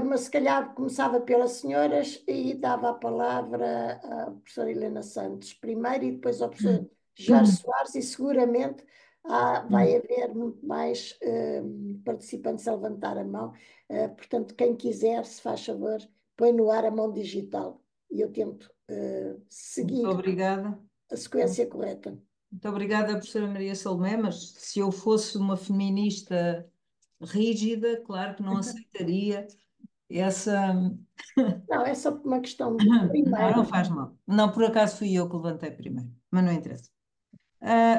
mas se calhar começava pelas senhoras e dava a palavra à professora Helena Santos primeiro e depois ao professor Jorge Soares, e seguramente vai haver muito mais participantes a levantar a mão. Portanto, quem quiser, se faz favor, põe no ar a mão digital e eu tento seguir Obrigada. a sequência correta. Muito obrigada, professora Maria Salomé, mas se eu fosse uma feminista rígida, claro que não aceitaria essa... Não, é só uma questão de Não, primeiro. não faz mal. Não, por acaso fui eu que levantei primeiro, mas não interessa.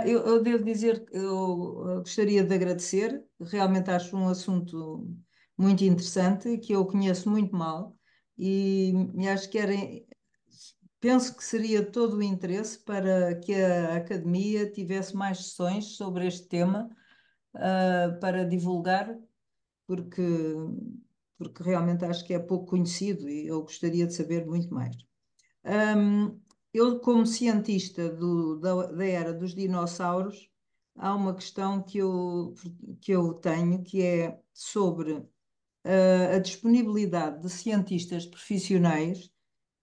Eu devo dizer que eu gostaria de agradecer, realmente acho um assunto muito interessante, que eu conheço muito mal, e acho que penso que seria todo o interesse para que a Academia tivesse mais sessões sobre este tema, para divulgar, porque, porque realmente acho que é pouco conhecido e eu gostaria de saber muito mais. Eu, como cientista da era dos dinossauros, há uma questão que eu tenho, que é sobre a disponibilidade de cientistas profissionais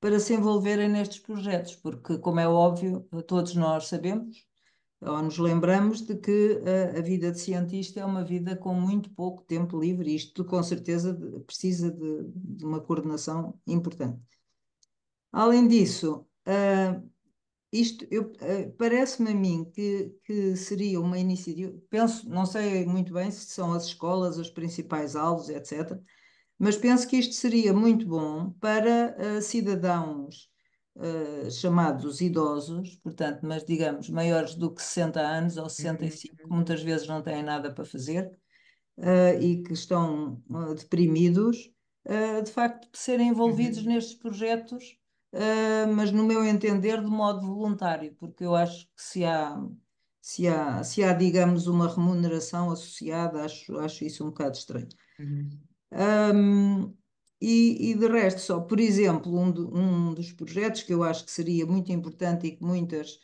para se envolverem nestes projetos, porque, como é óbvio, todos nós sabemos, ou nos lembramos de que a vida de cientista é uma vida com muito pouco tempo livre, e isto, com certeza, precisa de uma coordenação importante. Além disso, parece-me a mim que seria uma iniciativa, penso, não sei muito bem se são as escolas os principais alvos, etc., mas penso que isto seria muito bom para cidadãos chamados idosos, portanto, mas digamos maiores do que 60 anos ou 65, que muitas vezes não têm nada para fazer e que estão deprimidos, de facto, de serem envolvidos nestes projetos, mas no meu entender, de modo voluntário, porque eu acho que se há, digamos, uma remuneração associada, acho isso um bocado estranho. E de resto, só, por exemplo, um dos projetos que eu acho que seria muito importante e que muitas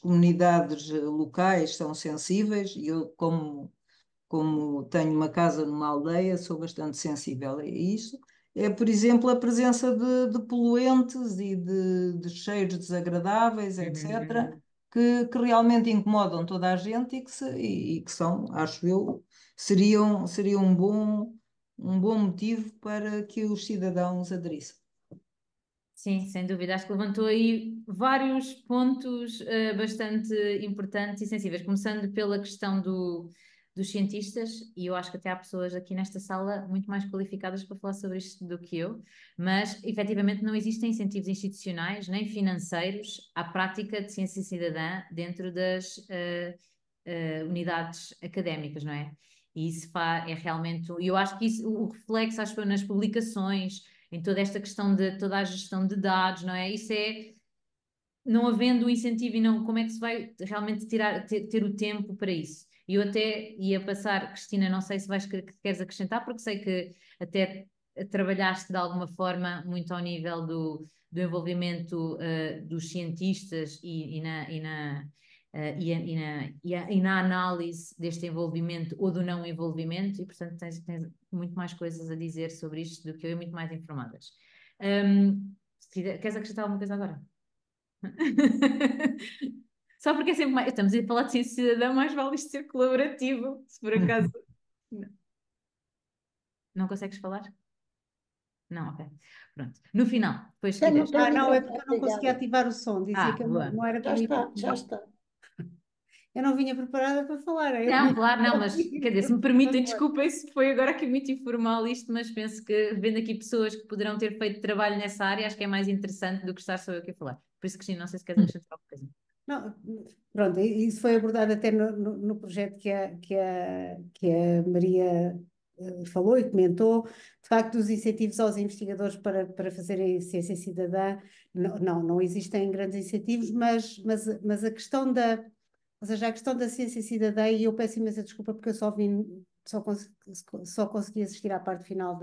comunidades locais são sensíveis, e eu, como tenho uma casa numa aldeia, sou bastante sensível a isso, é, por exemplo, a presença de poluentes e de cheiros desagradáveis, etc., que realmente incomodam toda a gente e que são, acho eu, seriam um bom motivo para que os cidadãos aderissem. Sim, sem dúvida. Acho que levantou aí vários pontos bastante importantes e sensíveis, começando pela questão dos cientistas, e eu acho que até há pessoas aqui nesta sala muito mais qualificadas para falar sobre isto do que eu, mas efetivamente não existem incentivos institucionais nem financeiros à prática de ciência cidadã dentro das unidades académicas, não é? E isso é realmente, e eu acho que isso, o reflexo, acho que foi nas publicações, em toda esta questão de toda a gestão de dados, não é? Isso é, não havendo o incentivo e não, como é que se vai realmente ter o tempo para isso? E eu até ia passar, Cristina, não sei se queres acrescentar, porque sei que até trabalhaste de alguma forma muito ao nível do envolvimento dos cientistas e na análise deste envolvimento ou do não envolvimento, e portanto tens muito mais coisas a dizer sobre isto do que eu e muito mais informadas. Queres acrescentar alguma coisa agora? Só porque é sempre mais. Estamos a falar de ciência cidadã, mais vale isto ser colaborativo, se por acaso. Não consegues falar? Não, ok. Pronto. No final, depois se Tenho quiseres. o teu Não, é microfone porque eu não conseguia ligado. ativar o som, dizia que eu boa. não era Já comigo. está, já está. Eu não vinha preparada para falar. Não, claro, não, mas quer dizer, se me permitem, Por favor. desculpem se foi agora aqui muito informal isto, mas penso que vendo aqui pessoas que poderão ter feito trabalho nessa área, acho que é mais interessante do que estar só eu aqui a falar. Por isso, Cristina, não sei se queres acrescentar alguma coisa. Não, pronto, isso foi abordado até no projeto que a Maria falou e comentou. De facto, os incentivos aos investigadores para fazerem ciência cidadã, não existem grandes incentivos, mas a questão ou seja, a questão da ciência cidadã, e eu peço imensa desculpa porque eu só consegui assistir à parte final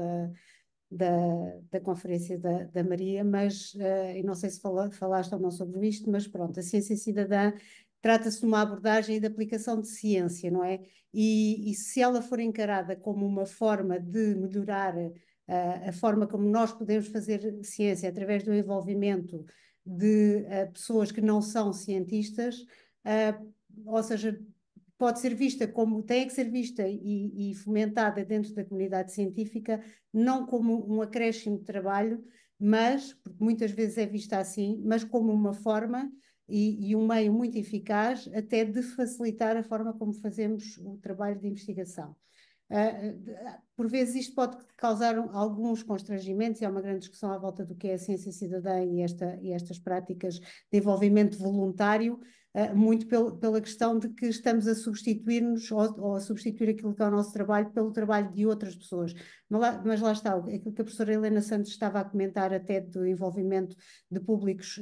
da conferência da Maria, mas, e não sei se falaste ou não sobre isto, mas pronto, a ciência cidadã trata-se de uma abordagem e de aplicação de ciência, não é? E se ela for encarada como uma forma de melhorar a forma como nós podemos fazer ciência através do envolvimento de pessoas que não são cientistas, ou seja, pode ser vista como, tem que ser vista e fomentada dentro da comunidade científica, não como um acréscimo de trabalho, mas, porque muitas vezes é vista assim, mas como uma forma e um meio muito eficaz até de facilitar a forma como fazemos o trabalho de investigação. Por vezes isto pode causar alguns constrangimentos, e há uma grande discussão à volta do que é a ciência cidadã e estas práticas de envolvimento voluntário, muito pela questão de que estamos a substituir-nos ou a substituir aquilo que é o nosso trabalho pelo trabalho de outras pessoas. Mas lá está, aquilo que a professora Helena Santos estava a comentar até do envolvimento de públicos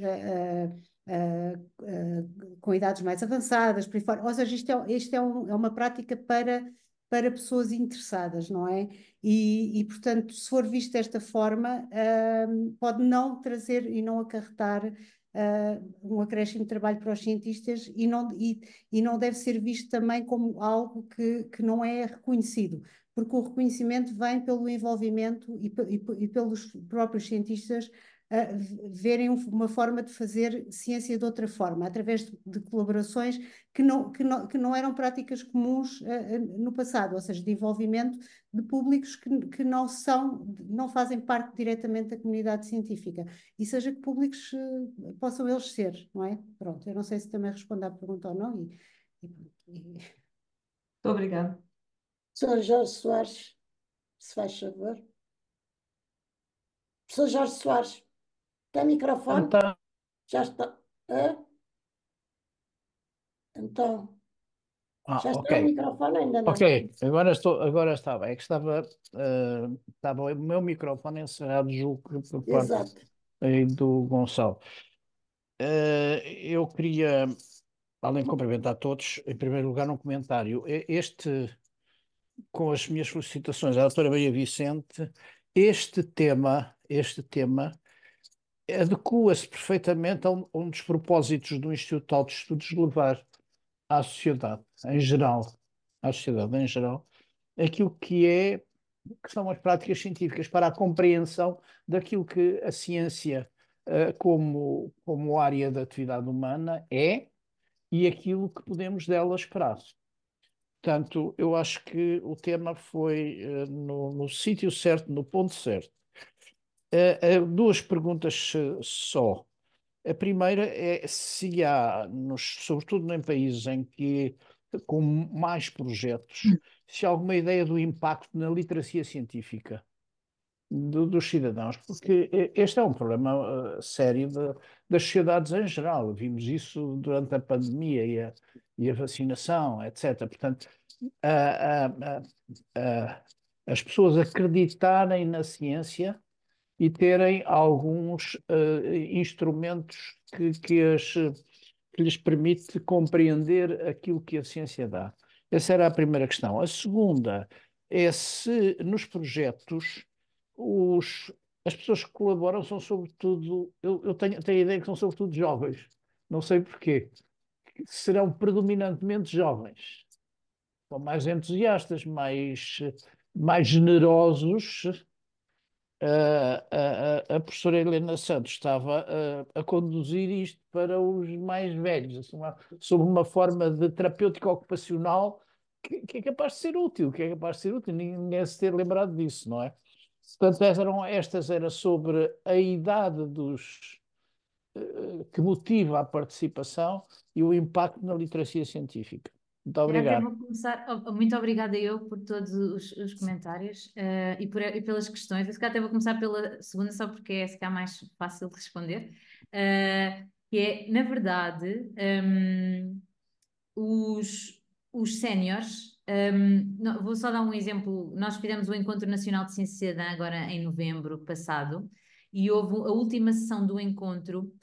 com idades mais avançadas, por aí fora. Ou seja, isto é uma prática para pessoas interessadas, não é? Portanto, se for visto desta forma, pode não trazer e não acarretar um acréscimo de trabalho para os cientistas e não deve ser visto também como algo que não é reconhecido, porque o reconhecimento vem pelo envolvimento e pelos próprios cientistas verem uma forma de fazer ciência de outra forma, através de colaborações que não eram práticas comuns no passado, ou seja, de envolvimento de públicos que não fazem parte diretamente da comunidade científica, e seja que públicos possam eles ser, não é? Pronto, eu não sei se também respondo à pergunta ou não. Muito obrigada. Professor Jorge Soares, se faz favor. Professor Jorge Soares, tem microfone? Então, Já está. Então, já está o ok. microfone, ainda não? Ok, agora está bem. É que estava o meu microfone encerrado, julgo que por parte Exato. aí do Gonçalo. Eu queria, além de cumprimentar todos, em primeiro lugar, um comentário. Com as minhas felicitações à doutora Maria Vicente, este tema adequa-se perfeitamente a um dos propósitos do Instituto de Altos Estudos de levar à sociedade em geral, aquilo que são as práticas científicas para a compreensão daquilo que a ciência, como área da atividade humana é e aquilo que podemos dela esperar. Portanto, eu acho que o tema foi no sítio certo, no ponto certo. Duas perguntas só. A primeira é se há, sobretudo em países com mais projetos, se há alguma ideia do impacto na literacia científica dos cidadãos, porque este é um problema sério das sociedades em geral. Vimos isso durante a pandemia e a vacinação, etc. Portanto, as pessoas acreditarem na ciência e terem alguns instrumentos que lhes permite compreender aquilo que a ciência dá. Essa era a primeira questão. A segunda é se nos projetos as pessoas que colaboram são sobretudo, eu tenho a ideia que são sobretudo jovens, não sei porquê, serão predominantemente jovens, são mais entusiastas, mais generosos. A professora Helena Santos estava a conduzir isto para os mais velhos, assim, sob uma forma de terapêutica ocupacional que é capaz de ser útil, ninguém se ter lembrado disso, não é? Portanto, estas eram sobre a idade que motiva a participação e o impacto na literacia científica. Muito Até obrigado. vou começar. Muito obrigada eu por todos os comentários e pelas questões. Se calhar até vou começar pela segunda, só porque é se calhar mais fácil de responder. Que é, na verdade, os séniores. Vou só dar um exemplo. Nós fizemos o Encontro Nacional de Ciência e Cidadã agora em novembro passado e houve a última sessão do encontro.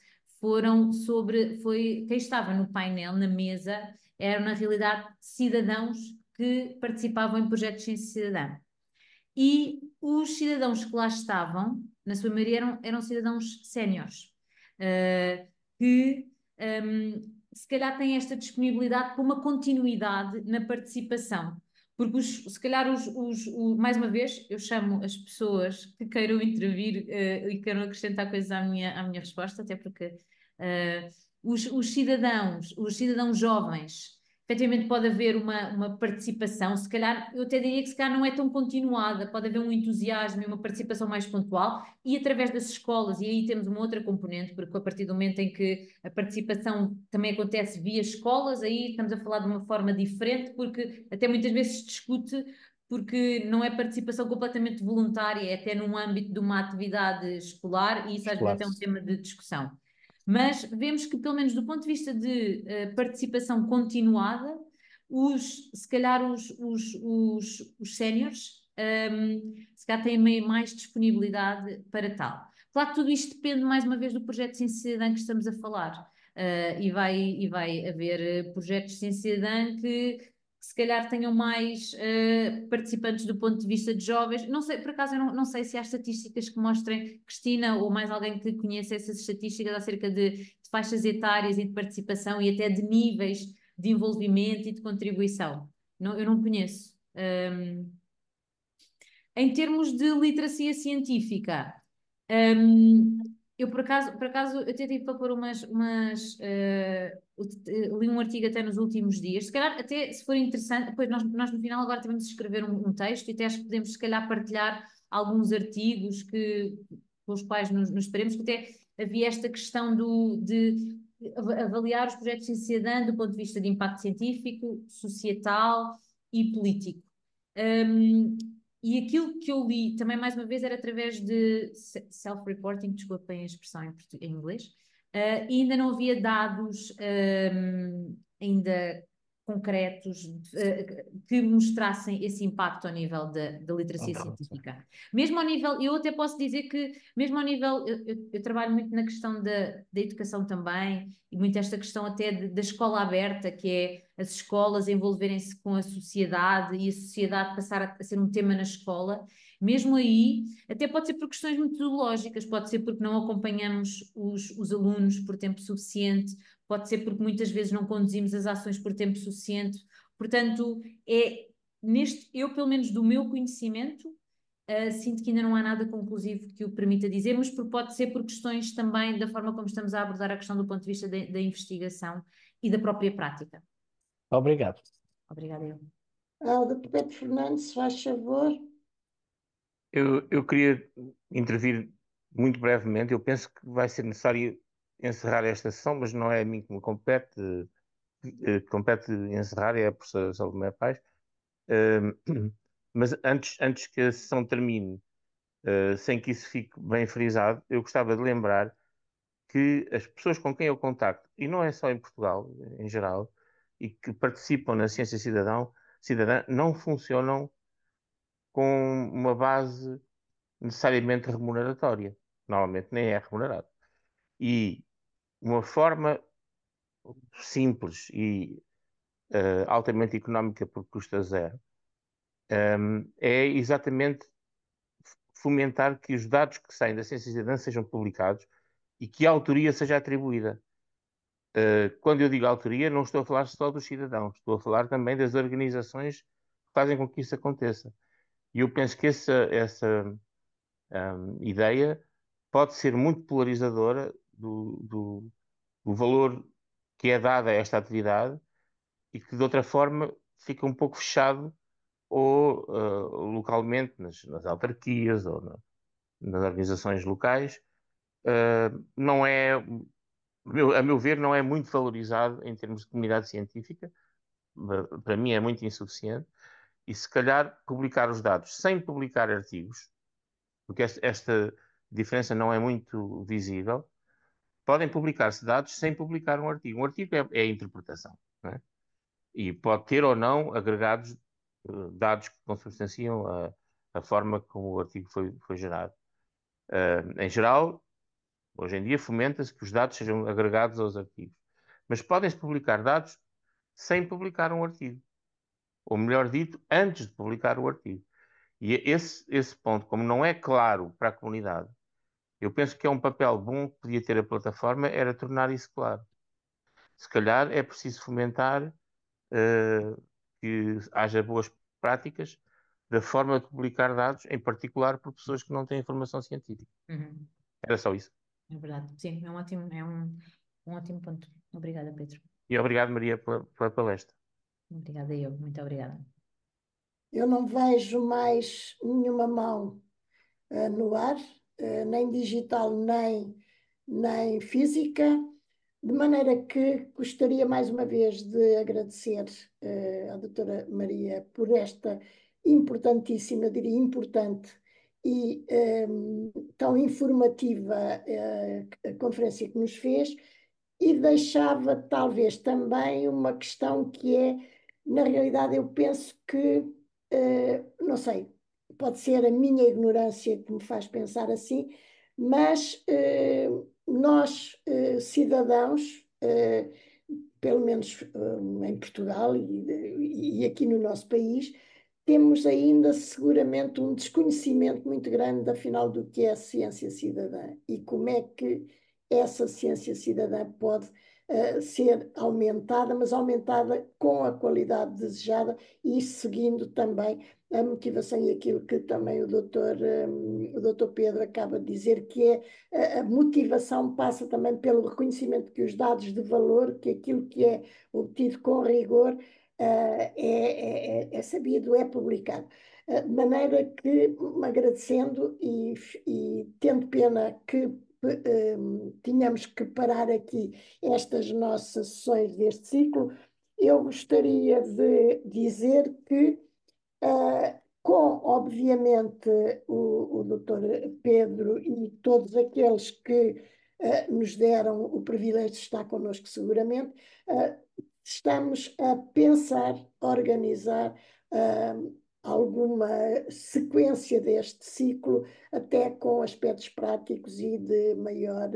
Quem estava no painel, na mesa, eram na realidade cidadãos que participavam em projetos de ciência cidadã. E os cidadãos que lá estavam, na sua maioria, eram cidadãos séniores, que se calhar têm esta disponibilidade para uma continuidade na participação. Porque se calhar mais uma vez, eu chamo as pessoas que queiram intervir e queiram acrescentar coisas à minha resposta, até porque os cidadãos jovens, efetivamente pode haver uma participação, se calhar, eu até diria que se calhar não é tão continuada, pode haver um entusiasmo e uma participação mais pontual, e através das escolas, e aí temos uma outra componente, porque a partir do momento em que a participação também acontece via escolas, aí estamos a falar de uma forma diferente, porque até muitas vezes se discute porque não é participação completamente voluntária, é até num âmbito de uma atividade escolar, e isso às vezes é um tema de discussão. Mas vemos que, pelo menos do ponto de vista de participação continuada, se calhar os séniores se calhar têm mais disponibilidade para tal. Claro que tudo isto depende, mais uma vez, do projeto de Ciência Cidadã que estamos a falar. E vai haver projetos de Ciência Cidadã que se calhar tenham mais participantes do ponto de vista de jovens. Não sei, por acaso, eu não sei se há estatísticas que mostrem, Cristina, ou mais alguém que conheça essas estatísticas acerca de faixas etárias e de participação e até de níveis de envolvimento e de contribuição. Eu não conheço. Em termos de literacia científica, eu por acaso eu até tive para pôr li um artigo até nos últimos dias, se calhar até se for interessante, depois nós no final agora tivemos de escrever um texto e até acho que podemos se calhar partilhar alguns artigos com os quais nos paremos, que até havia esta questão de avaliar os projetos de ciência cidadã do ponto de vista de impacto científico, societal e político. E aquilo que eu li, também mais uma vez, era através de self-reporting, desculpem a expressão em inglês, e ainda não havia dados ainda concretos que mostrassem esse impacto ao nível da literacia científica. Mesmo ao nível, eu até posso dizer que, mesmo ao nível, eu trabalho muito na questão da educação também, e muito esta questão até da escola aberta, que é as escolas envolverem-se com a sociedade e a sociedade passar a ser um tema na escola. Mesmo aí, até pode ser por questões metodológicas, pode ser porque não acompanhamos os alunos por tempo suficiente, pode ser porque muitas vezes não conduzimos as ações por tempo suficiente. Portanto, eu, pelo menos do meu conhecimento, sinto que ainda não há nada conclusivo que o permita dizer, mas pode ser por questões também da forma como estamos a abordar a questão do ponto de vista da investigação e da própria prática. Obrigado. Obrigada, eu. Dr. Pedro Fernandes, se faz favor. Eu queria intervir muito brevemente. Eu penso que vai ser necessário encerrar esta sessão, mas não é a mim que me compete. Compete encerrar, é a professora Salomé Paz. Mas antes que a sessão termine, sem que isso fique bem frisado, eu gostava de lembrar que as pessoas com quem eu contacto, e não é só em Portugal, em geral, e que participam na ciência cidadã, não funcionam com uma base necessariamente remuneratória. Normalmente nem é remunerado. E uma forma simples e altamente económica por custo zero é exatamente fomentar que os dados que saem da ciência cidadã sejam publicados e que a autoria seja atribuída. Quando eu digo autoria, não estou a falar só dos cidadãos, estou a falar também das organizações que fazem com que isso aconteça. E eu penso que essa ideia pode ser muito polarizadora do valor que é dado a esta atividade e que de outra forma fica um pouco fechado ou localmente nas autarquias ou nas organizações locais. Não é, a meu ver, não é muito valorizado em termos de comunidade científica. Para mim é muito insuficiente. E se calhar publicar os dados sem publicar artigos, porque esta diferença não é muito visível, podem publicar-se dados sem publicar um artigo. Um artigo é a interpretação, não é? E pode ter ou não agregados dados que consubstanciam a forma como o artigo foi gerado. Em geral, hoje em dia fomenta-se que os dados sejam agregados aos artigos. Mas podem-se publicar dados sem publicar um artigo. Ou melhor dito, antes de publicar o artigo. E esse ponto, como não é claro para a comunidade, eu penso que é um papel bom que podia ter a plataforma, era tornar isso claro. Se calhar é preciso fomentar que haja boas práticas da forma de publicar dados, em particular por pessoas que não têm informação científica. Uhum. Era só isso. É verdade. Sim, um ótimo ponto. Obrigada, Pedro. E obrigado, Maria, pela palestra. Obrigada eu. Muito obrigada. Eu não vejo mais nenhuma mão no ar, nem digital, nem física, de maneira que gostaria mais uma vez de agradecer à doutora Maria por esta importantíssima, eu diria importante e tão informativa conferência que nos fez, e deixava talvez também uma questão que é, na realidade, eu penso que, não sei, pode ser a minha ignorância que me faz pensar assim, mas nós, cidadãos, pelo menos em Portugal e aqui no nosso país, temos ainda seguramente um desconhecimento muito grande, afinal, do que é a ciência cidadã e como é que essa ciência cidadã pode ser aumentada, mas aumentada com a qualidade desejada e seguindo também a motivação e aquilo que também o doutor Pedro acaba de dizer, que é a motivação passa também pelo reconhecimento que os dados de valor, que aquilo que é obtido com rigor é sabido, é publicado. De maneira que, agradecendo e tendo pena que tínhamos que parar aqui estas nossas sessões deste ciclo, eu gostaria de dizer que, com, obviamente, o doutor Pedro e todos aqueles que nos deram o privilégio de estar connosco seguramente, estamos a pensar, organizar alguma sequência deste ciclo, até com aspectos práticos e de maior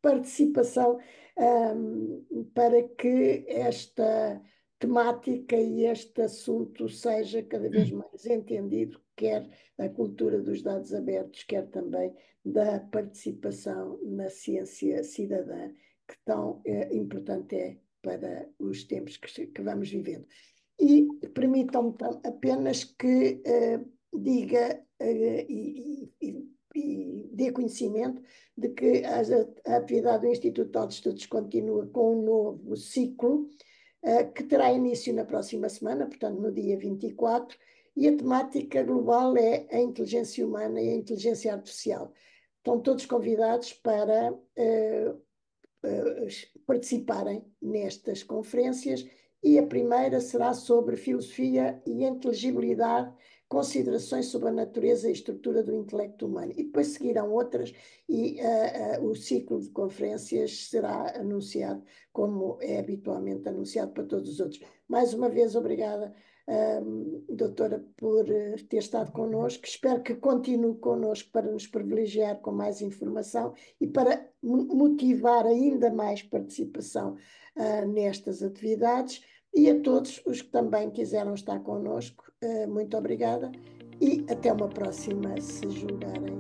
participação, para que esta temática e este assunto seja cada vez mais entendido, quer da cultura dos dados abertos, quer também da participação na ciência cidadã, que tão importante é para os tempos que vamos vivendo. E permitam-me apenas que diga e dê conhecimento de que a atividade do Instituto de Estudos continua com um novo ciclo, que terá início na próxima semana, portanto no dia 24, e a temática global é a inteligência humana e a inteligência artificial. Estão todos convidados para participarem nestas conferências, e a primeira será sobre filosofia e inteligibilidade, considerações sobre a natureza e estrutura do intelecto humano. E depois seguirão outras, e o ciclo de conferências será anunciado, como é habitualmente anunciado para todos os outros. Mais uma vez, obrigada, doutora, por ter estado connosco. Espero que continue connosco para nos privilegiar com mais informação e para motivar ainda mais participação nestas atividades. E a todos os que também quiseram estar connosco, muito obrigada e até uma próxima, se julgarem.